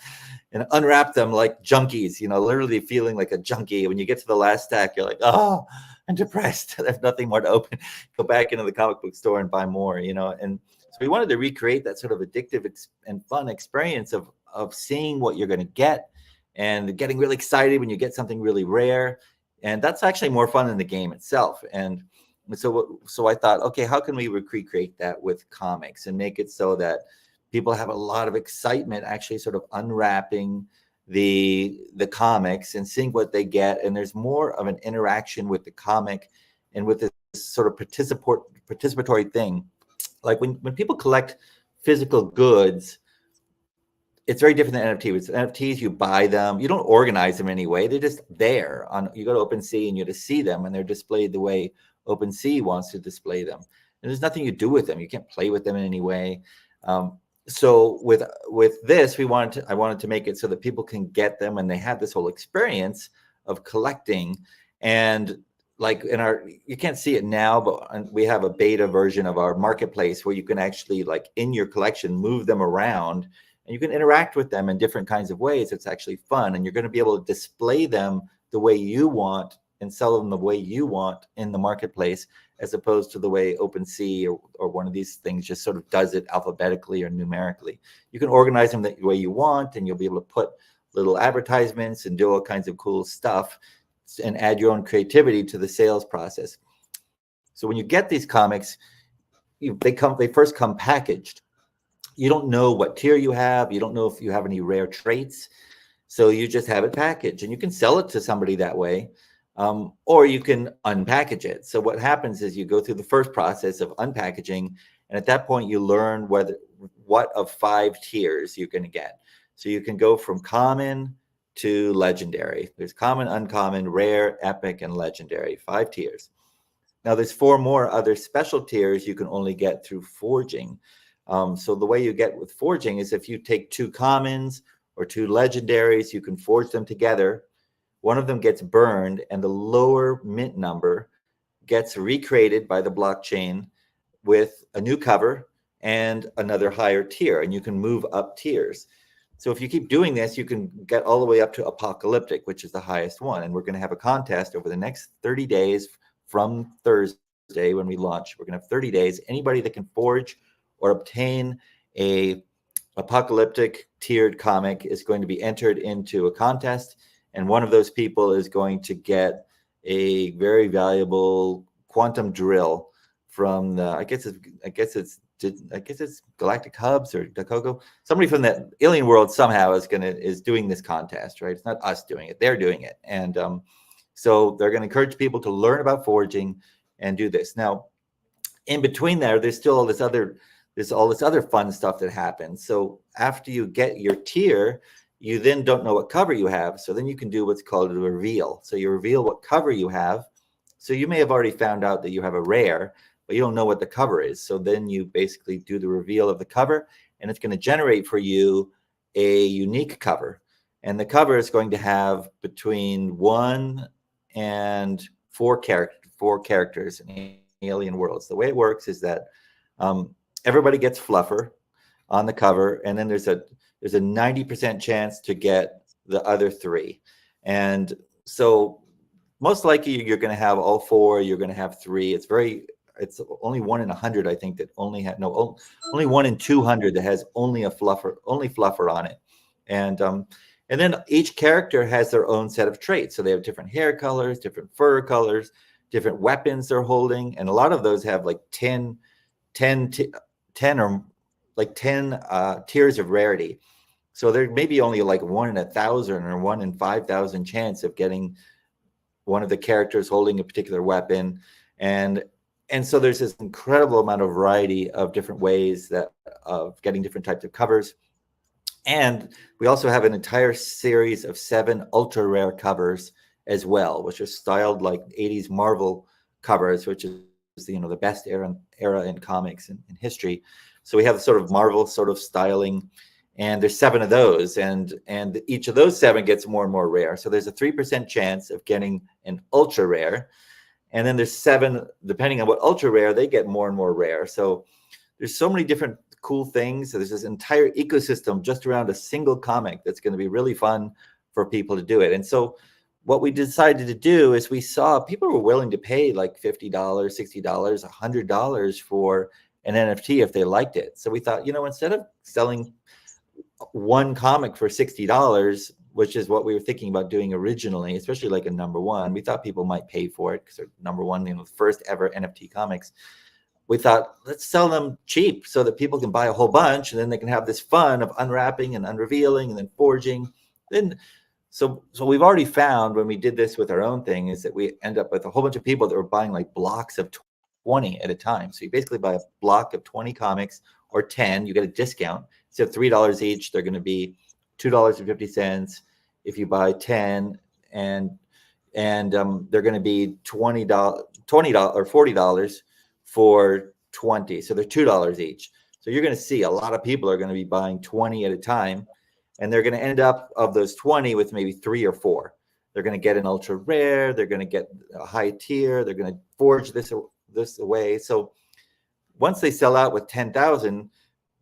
and unwrap them like junkies, literally feeling like a junkie. When you get to the last stack, you're like, oh, I'm depressed. I have nothing more to open. Go back into the comic book store and buy more, And so we wanted to recreate that sort of addictive and fun experience of seeing what you're going to get and getting really excited when you get something really rare. And that's actually more fun than the game itself. And so I thought, okay, how can we recreate that with comics and make it so that people have a lot of excitement actually sort of unwrapping the comics and seeing what they get, and there's more of an interaction with the comic and with this sort of participatory thing. Like when people collect physical goods, it's very different than NFT. With NFTs, you buy them, you don't organize them anyway. They're just there. You go to OpenSea and you just see them, and they're displayed the way OpenSea wants to display them. And there's nothing you do with them. You can't play with them in any way. So with this, I wanted to make it so that people can get them, and they have this whole experience of collecting. And like you can't see it now, but we have a beta version of our marketplace where you can actually, like in your collection, move them around and you can interact with them in different kinds of ways. It's actually fun, and you're going to be able to display them the way you want and sell them the way you want in the marketplace, as opposed to the way OpenSea or one of these things just sort of does it alphabetically or numerically. You can organize them the way you want, and you'll be able to put little advertisements and do all kinds of cool stuff and add your own creativity to the sales process. So when you get these comics, they first come packaged. You don't know what tier you have. You don't know if you have any rare traits. So you just have it packaged, and you can sell it to somebody that way, or you can unpackage it. So what happens is you go through the first process of unpackaging, and at that point you learn what of 5 tiers you're going to get. So you can go from common to legendary. There's common, uncommon, rare, epic, and legendary. 5 tiers. Now there's 4 more other special tiers you can only get through forging. So the way you get with forging is if you take 2 commons or 2 legendaries, you can forge them together. One of them gets burned, and the lower mint number gets recreated by the blockchain with a new cover and another higher tier, and you can move up tiers. So if you keep doing this, you can get all the way up to apocalyptic, which is the highest one. And we're going to have a contest over the next 30 days from Thursday when we launch. We're going to have 30 days. Anybody that can forge or obtain a apocalyptic tiered comic is going to be entered into a contest, and one of those people is going to get a very valuable quantum drill from the I guess it's Galactic Hubs or Dakogo. Somebody from that alien world somehow is doing this contest, right? It's not us doing it; they're doing it, and so they're going to encourage people to learn about forging and do this. Now, in between there's still all this other fun stuff that happens. So after you get your tier, you then don't know what cover you have. So then you can do what's called a reveal. So you reveal what cover you have. So you may have already found out that you have a rare, but you don't know what the cover is. So then you basically do the reveal of the cover, and it's going to generate for you a unique cover. And the cover is going to have between 1 and 4 characters in alien worlds. The way it works is that everybody gets fluffer on the cover, and then there's a 90% chance to get the other 3. And so most likely you're going to have all 4, you're going to have 3. It's only 1 in 100, I think, that only 1 in 200 that has only fluffer on it. And then each character has their own set of traits. So they have different hair colors, different fur colors, different weapons they're holding, and a lot of those have like 10 or like 10 tiers of rarity. So there may be only like 1 in 1,000 or 1 in 5,000 chance of getting one of the characters holding a particular weapon. And And so there's this incredible amount of variety of different ways of getting different types of covers. And we also have an entire series of 7 ultra rare covers as well, which are styled like 80s Marvel covers, which is the best era in comics in history. So we have sort of Marvel sort of styling, and there's 7 of those, and each of those 7 gets more and more rare. So there's a 3% chance of getting an ultra rare, and then there's 7, depending on what ultra rare, they get more and more rare. So there's so many different cool things. So there's this entire ecosystem just around a single comic that's going to be really fun for people to do it. And so what we decided to do is we saw people were willing to pay like $50, $60, $100 for an NFT if they liked it. So we thought, instead of selling one comic for $60, which is what we were thinking about doing originally, especially like a #1, we thought people might pay for it because they're #1, the first ever NFT comics. We thought, let's sell them cheap so that people can buy a whole bunch, and then they can have this fun of unwrapping and unrevealing and then forging. So we've already found when we did this with our own thing is that we end up with a whole bunch of people that were buying like blocks of 20 at a time. So you basically buy a block of 20 comics or 10, you get a discount. Instead of $3 each, they're going to be $2.50. If you buy 10, and they're going to be $20 or $40 for 20. So they're $2 each. So you're going to see a lot of people are going to be buying 20 at a time, and they're going to end up of those 20 with maybe 3 or 4. They're going to get an ultra rare. They're going to get a high tier. They're going to forge this away. So once they sell out with 10,000,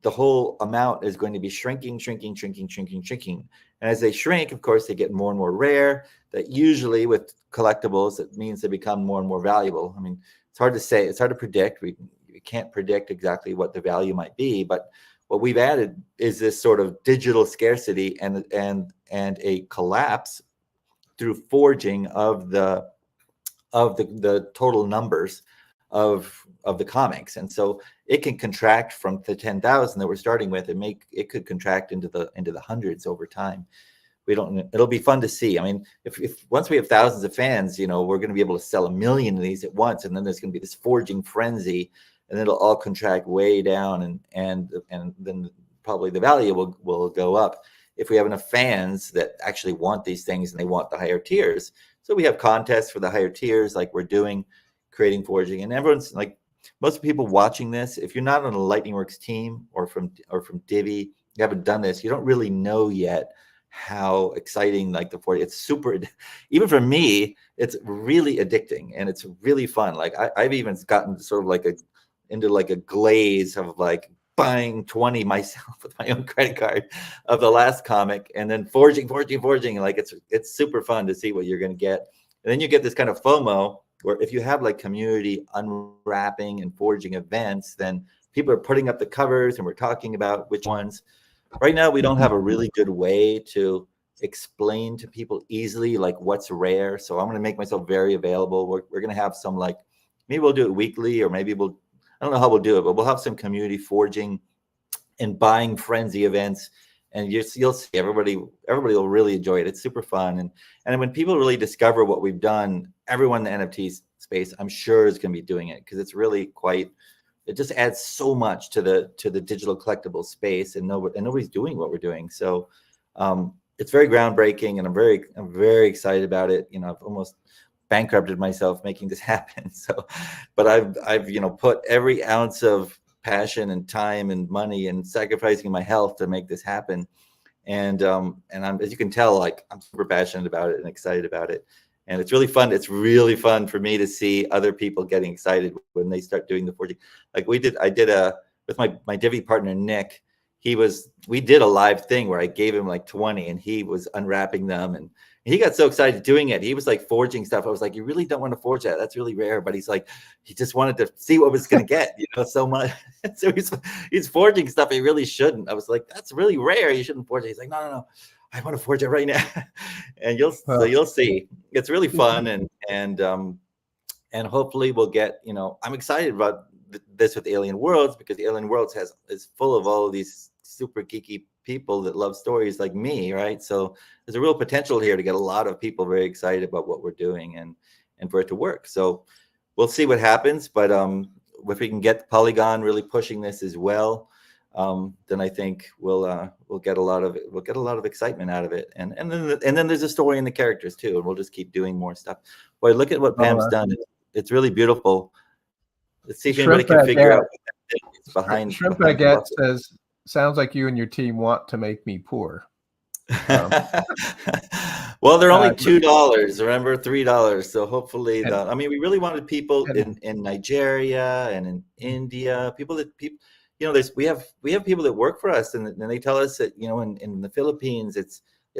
the whole amount is going to be shrinking. And as they shrink, of course, they get more and more rare. That usually with collectibles, it means they become more and more valuable. I mean, it's hard to say. It's hard to predict. We can't predict exactly what the value might be. But what we've added is this sort of digital scarcity and a collapse through forging of the total numbers of the comics. And so it can contract from the 10,000 that we're starting with, it could contract into the hundreds over time. It'll be fun to see. I mean, if once we have thousands of fans, we're going to be able to sell 1 million of these at once, and then there's going to be this forging frenzy, and it'll all contract way down, and then probably the value will go up if we have enough fans that actually want these things and they want the higher tiers. So we have contests for the higher tiers, like we're doing, creating forging, and everyone's like, most people watching this, if you're not on a Lightning Works team or from Divi, you haven't done this, you don't really know yet how exciting like the 40. It's super, even for me, it's really addicting and it's really fun. Like I've even gotten sort of like into a glaze of like buying 20 myself with my own credit card of the last comic, and then forging. Like it's super fun to see what you're going to get. And then you get this kind of FOMO where if you have like community unwrapping and forging events, then people are putting up the covers and we're talking about which ones. Right now, we don't have a really good way to explain to people easily like what's rare. So I'm going to make myself very available. We're going to have some like, maybe we'll do it weekly, or maybe I don't know how we'll do it, but we'll have some community forging and buying frenzy events. And you'll see everybody will really enjoy it. It's super fun. And when people really discover what we've done, everyone in the NFT space, I'm sure, is going to be doing it, because it's really it just adds so much to the digital collectible space, and nobody's doing what we're doing. So it's very groundbreaking, and I'm very excited about it. I've almost bankrupted myself making this happen. So, but I've put every ounce of passion and time and money and sacrificing my health to make this happen. And I'm, as you can tell, like I'm super passionate about it and excited about it. And it's really fun. It's really fun for me to see other people getting excited when they start doing the forging. Like I did with my Divi partner, Nick, we did a live thing where I gave him like 20 and he was unwrapping them, and he got so excited doing it. He was like forging stuff. I was like, you really don't want to forge that. That's really rare. But he's like, he just wanted to see what was going to get, so much. So he's forging stuff he really shouldn't. I was like, that's really rare. You shouldn't forge it. He's like, no. I want to forge it right now. And you'll see. It's really fun. And hopefully we'll get, I'm excited about this with Alien Worlds, because Alien Worlds is full of all of these super geeky people that love stories like me, right? So there's a real potential here to get a lot of people very excited about what we're doing and for it to work. So we'll see what happens. But if we can get Polygon really pushing this as well, then I think we'll get a lot of excitement out of it. And then there's a story in the characters too, and we'll just keep doing more stuff. Boy, look at what Pam's done. It's really beautiful. Let's see if anybody can figure out what that thing is behind. Shrimp Baguette says, "Sounds like you and your team want to make me poor." Well, they're only $2. Remember, $3. So hopefully, I mean, we really wanted people in Nigeria and in India, people. You know, we have people that work for us, and they tell us that, you know, in the Philippines, they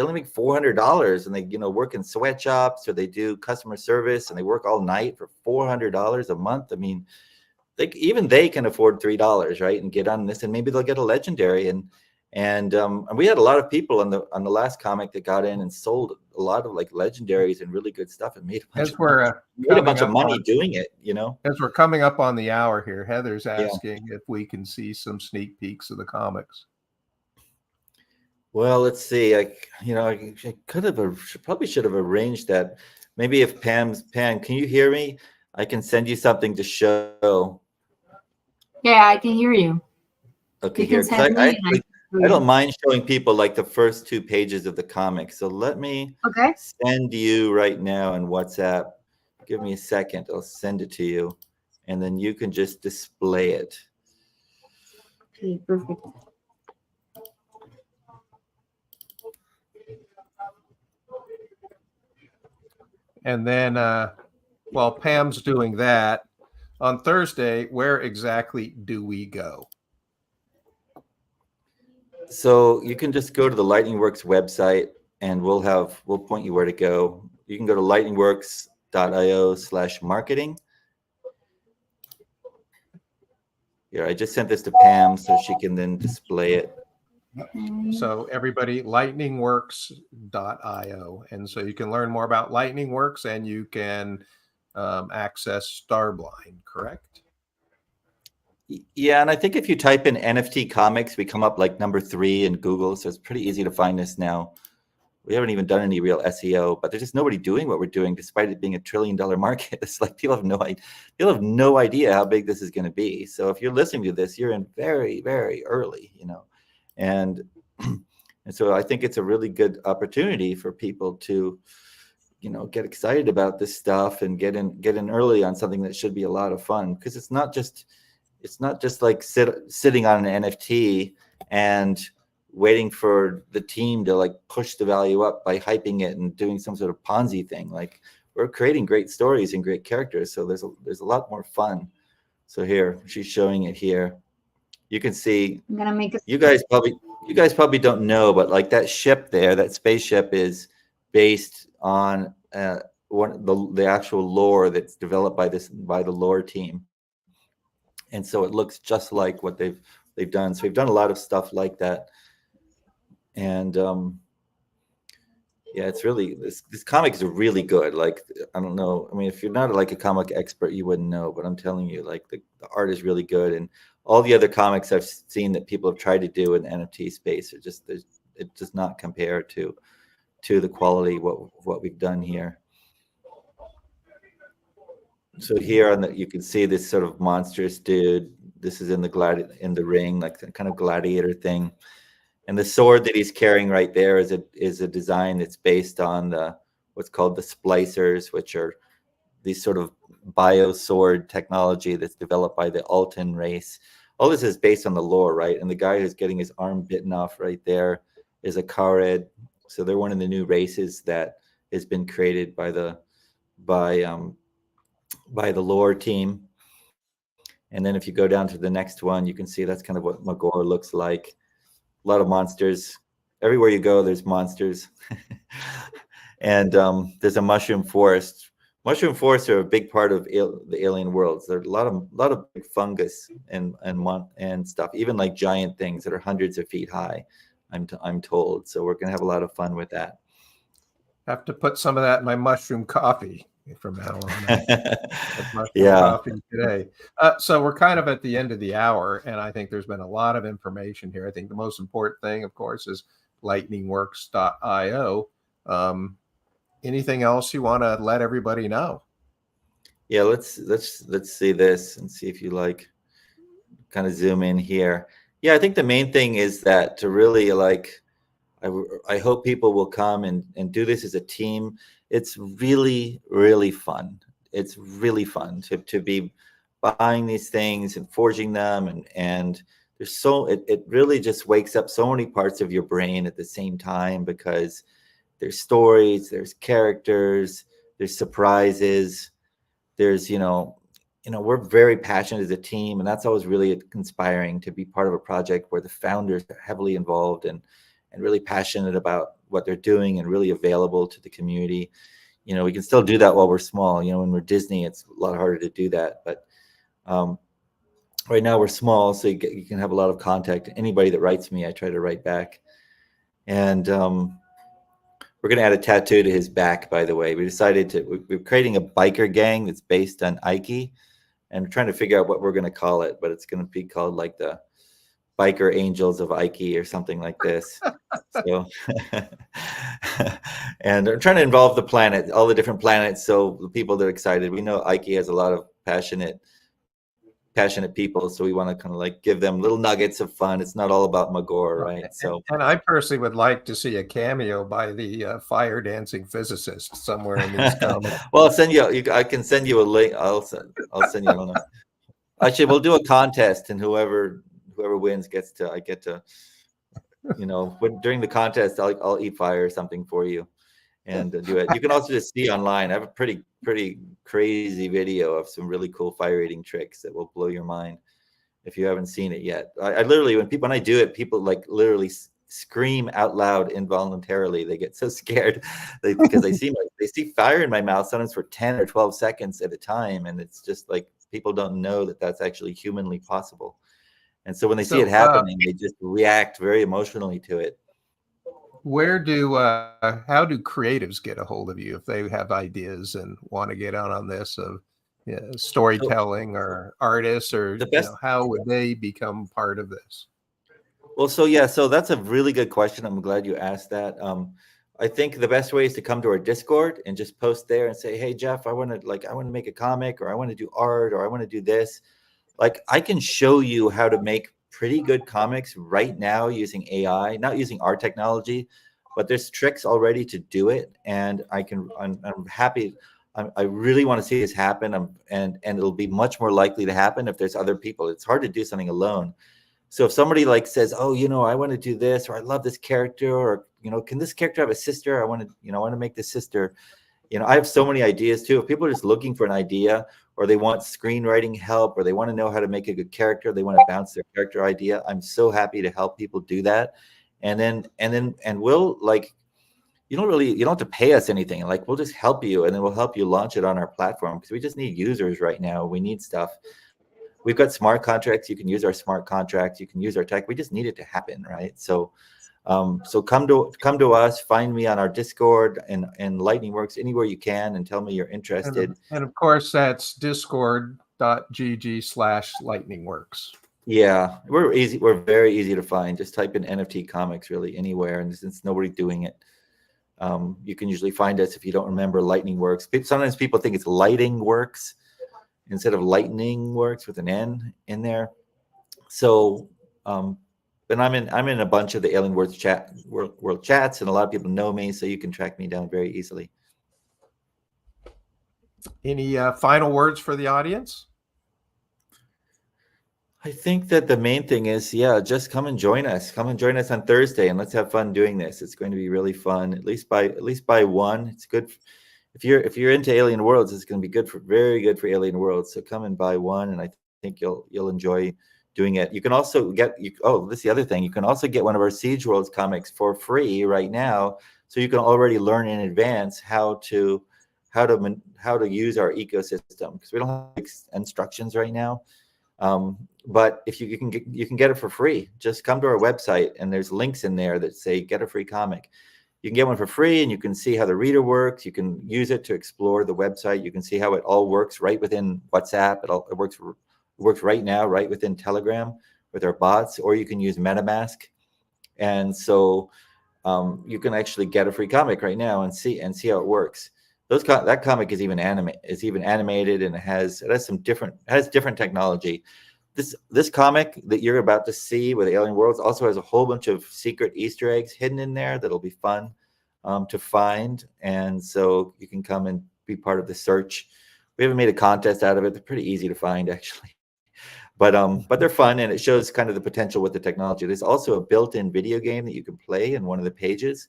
only make $400, and they, you know, work in sweatshops, or they do customer service, and they work all night for $400 a month. I mean, even they can afford $3, right, and get on this, and maybe they'll get a legendary. And we had a lot of people on the last comic that got in and sold a lot of like legendaries and really good stuff, and made a bunch of money doing it, you know. As we're coming up on the hour here, Heather's asking if we can see some sneak peeks of the comics. Well, let's see. I probably should have arranged that. Maybe if Pam, can you hear me? I can send you something to show. Yeah, I can hear you. Okay, here. I don't mind showing people like the first 2 pages of the comic. So let me send you right now in WhatsApp. Give me a second. I'll send it to you, and then you can just display it. Okay, perfect. And then while Pam's doing that, on Thursday, where exactly do we go? So you can just go to the Lightning Works website, and we'll point you where to go. You can go to lightningworks.io/marketing. Here, I just sent this to Pam so she can then display it. So everybody, lightningworks.io. And so you can learn more about Lightning Works, and you can access Starblind, correct? Yeah, and I think if you type in NFT comics, we come up like number 3 in Google, so it's pretty easy to find us now. We haven't even done any real SEO, but there's just nobody doing what we're doing, despite it being $1 trillion market. It's like people have no idea how big this is going to be. So if you're listening to this, you're in very, very early, you know, and so I think it's a really good opportunity for people to, you know, get excited about this stuff and get in early on something that should be a lot of fun, because it's not just like sitting on an NFT and waiting for the team to like push the value up by hyping it and doing some sort of Ponzi thing. Like, we're creating great stories and great characters, so there's a lot more fun. So here, she's showing it here. You can see. I'm gonna make it. You guys probably don't know, but like that ship there, that spaceship is based on the actual lore that's developed by the lore team. And so it looks just like what they've done. So we've done a lot of stuff like that. And yeah, it's really, this comic is really good. Like, I don't know. I mean, if you're not like a comic expert, you wouldn't know, but I'm telling you, like the art is really good. And all the other comics I've seen that people have tried to do in the NFT space it does not compare to the quality of what we've done here. So here you can see this sort of monstrous dude. This is in the ring, like the kind of gladiator thing. And the sword that he's carrying right there is a design that's based on what's called the splicers, which are these sort of bio sword technology that's developed by the Alton race. All this is based on the lore, right? And the guy who's getting his arm bitten off right there is a Khared. So they're one of the new races that has been created by the lore team. And then if you go down to the next one, you can see that's kind of what Magor looks like. A lot of monsters. Everywhere you go, there's monsters. And there's a mushroom forest. Mushroom forests are a big part of the alien worlds. There's a lot of big fungus and stuff, even like giant things that are hundreds of feet high, I'm told. So we're gonna have a lot of fun with that. Have to put some of that in my mushroom coffee from now on. Yeah. Coffee today. So we're kind of at the end of the hour, and I think there's been a lot of information here. I think the most important thing, of course, is lightningworks.io. Anything else you want to let everybody know? Yeah, let's see this and see if you like kind of zoom in here. Yeah, I think the main thing is that to really like, I hope people will come and do this as a team. It's really, really fun. It's really fun to be buying these things and forging them. And there's it really just wakes up so many parts of your brain at the same time, because there's stories, there's characters, there's surprises, there's, we're very passionate as a team, and that's always really inspiring to be part of a project where the founders are heavily involved and really passionate about what they're doing and really available to the community. We can still do that while we're small. When we're Disney, it's a lot harder to do that. But right now we're small, so you can have a lot of contact. Anybody that writes me, I try to write back. And we're going to add a tattoo to his back, by the way. We decided we're creating a biker gang that's based on Ike, and we're trying to figure out what we're going to call it, but it's going to be called like the Biker Angels of Ike or something like this. So, and I'm trying to involve the planet, all the different planets. So the people that are excited, we know Ike has a lot of passionate people, so we want to kind of like give them little nuggets of fun. It's not all about Magor, right? So, and I personally would like to see a cameo by the fire dancing physicist somewhere in these comics. Well, I'll send you. I can send you a link. I'll send you. I don't know. Actually, we'll do a contest, and whoever wins I get to, during the contest, I'll eat fire or something for you, and do it. You can also just see online. I have a pretty crazy video of some really cool fire eating tricks that will blow your mind if you haven't seen it yet. I literally, when I do it, people like literally scream out loud involuntarily. They get so scared because they see fire in my mouth sometimes for 10 or 12 seconds at a time, and it's just like people don't know that that's actually humanly possible. And so when they see it happening, they just react very emotionally to it. How do creatives get a hold of you if they have ideas and want to get out on this of storytelling or artists, or how would they become part of this? Well, so that's a really good question. I'm glad you asked that. I think the best way is to come to our Discord and just post there and say, "Hey, Jeff, I want to make a comic, or I want to do art, or I want to do this." Like, I can show you how to make pretty good comics right now using AI, not using our technology, but there's tricks already to do it. And I'm happy. I really want to see this happen. And it'll be much more likely to happen if there's other people. It's hard to do something alone. So if somebody like says, "Oh, I want to do this," or "I love this character," or, "Can this character have a sister? I want to make this sister." I have so many ideas too. If people are just looking for an idea, or they want screenwriting help, or they want to know how to make a good character, they want to bounce their character idea, I'm so happy to help people do that. And we'll you don't have to pay us anything. Like, we'll just help you, and then we'll help you launch it on our platform, because we just need users right now. We need stuff. We've got smart contracts. You can use our smart contracts. You can use our tech. We just need it to happen, right? So come to us, find me on our Discord and Lightning Works, anywhere you can, and tell me you're interested. And of course, that's discord.gg/lightningworks. Yeah, we're easy. We're very easy to find. Just type in NFT comics really anywhere, and since nobody's doing it, you can usually find us if you don't remember Lightning Works. Sometimes people think it's Lighting Works instead of Lightning Works with an N in there. So, but I'm in a bunch of the Alien World chats, and a lot of people know me, so you can track me down very easily. Any final words for the audience? I think that the main thing is, just come and join us. Come and join us on Thursday, and let's have fun doing this. It's going to be really fun. At least by one. It's good if you're into Alien Worlds. It's going to be very good for Alien Worlds. So come and buy one, and I think you'll enjoy doing it. You can also this is the other thing. You can also get one of our Siege Worlds comics for free right now, so you can already learn in advance how to use our ecosystem, because we don't have instructions right now. But if you can get it for free, just come to our website, and there's links in there that say get a free comic. You can get one for free, and you can see how the reader works. You can use it to explore the website. You can see how it all works right within WhatsApp. It works right now, right within Telegram with our bots, or you can use MetaMask. And so you can actually get a free comic right now and see how it works. that comic is even animated, and it has different technology. This comic that you're about to see with Alien Worlds also has a whole bunch of secret Easter eggs hidden in there that'll be fun to find, and so you can come and be part of the search. We haven't made a contest out of it. They're pretty easy to find, actually, but they're fun, and it shows kind of the potential with the technology. There's also a built-in video game that you can play in one of the pages.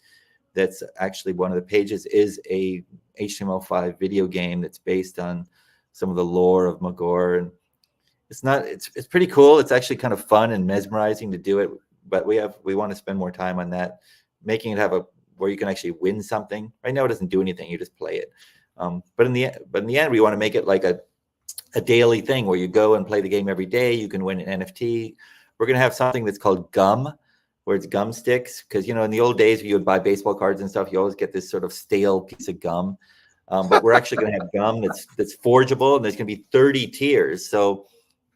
That's actually one of the pages is a HTML5 video game that's based on some of the lore of Magor, and it's pretty cool. It's actually kind of fun and mesmerizing to do it, but we want to spend more time on that, making it have where you can actually win something. Right now it doesn't do anything, you just play it. But in the end, we want to make it like a daily thing where you go and play the game every day. You can win an NFT. We're going to have something that's called gum, where it's gum sticks, because in the old days, you would buy baseball cards and stuff, you always get this sort of stale piece of gum. But we're actually going to have gum that's forgeable, and there's going to be 30 tiers. So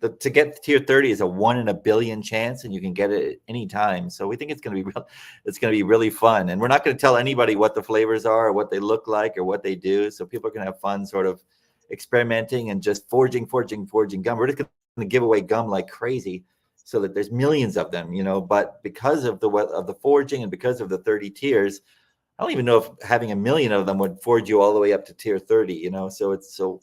to get to tier 30 is a 1 in a billion chance, and you can get it at any time. So we think it's going to be really fun. And we're not going to tell anybody what the flavors are or what they look like or what they do. So people are going to have fun sort of experimenting and just forging gum. We're just going to give away gum like crazy, so that there's millions of them, but because of the forging and because of the 30 tiers, I don't even know if having 1 million of them would forge you all the way up to tier 30, so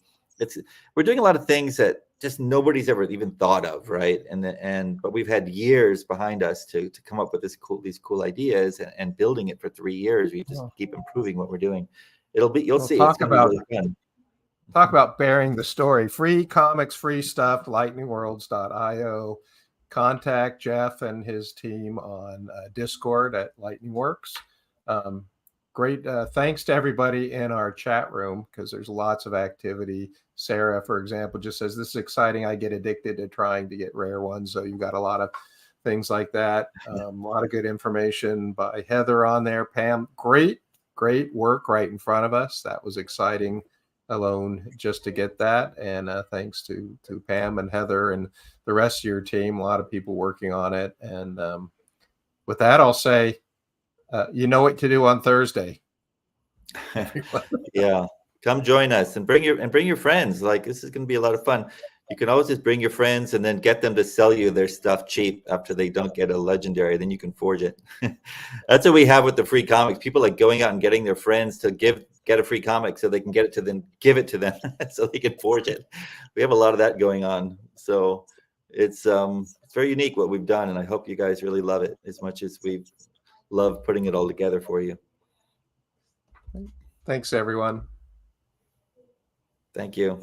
we're doing a lot of things that just nobody's ever even thought of, right? But we've had years behind us to come up with these cool ideas, and building it for 3 years. We just keep improving what we're doing. You'll see. Talk it's gonna be really fun. Talk about bearing the story. Free comics, free stuff, lightningworlds.io. Contact Jeff and his team on Discord at Lightning Works. Great. Thanks to everybody in our chat room, because there's lots of activity. Sarah, for example, just says, this is exciting. I get addicted to trying to get rare ones. So you've got a lot of things like that. A lot of good information by Heather on there. Pam, great work right in front of us. That was exciting alone just to get that. And thanks to Pam and Heather and the rest of your team, a lot of people working on it. And with that, I'll say, you know what to do on Thursday. Yeah, come join us and bring your friends. Like, this is going to be a lot of fun. You can always just bring your friends and then get them to sell you their stuff cheap after they don't get a legendary. Then you can forge it. That's what we have with the free comics. People like going out and getting their friends to get a free comic so they can give it to them so they can forge it. We have a lot of that going on. So it's very unique what we've done, and I hope you guys really love it as much as we love putting it all together for you. Thanks, everyone. Thank you.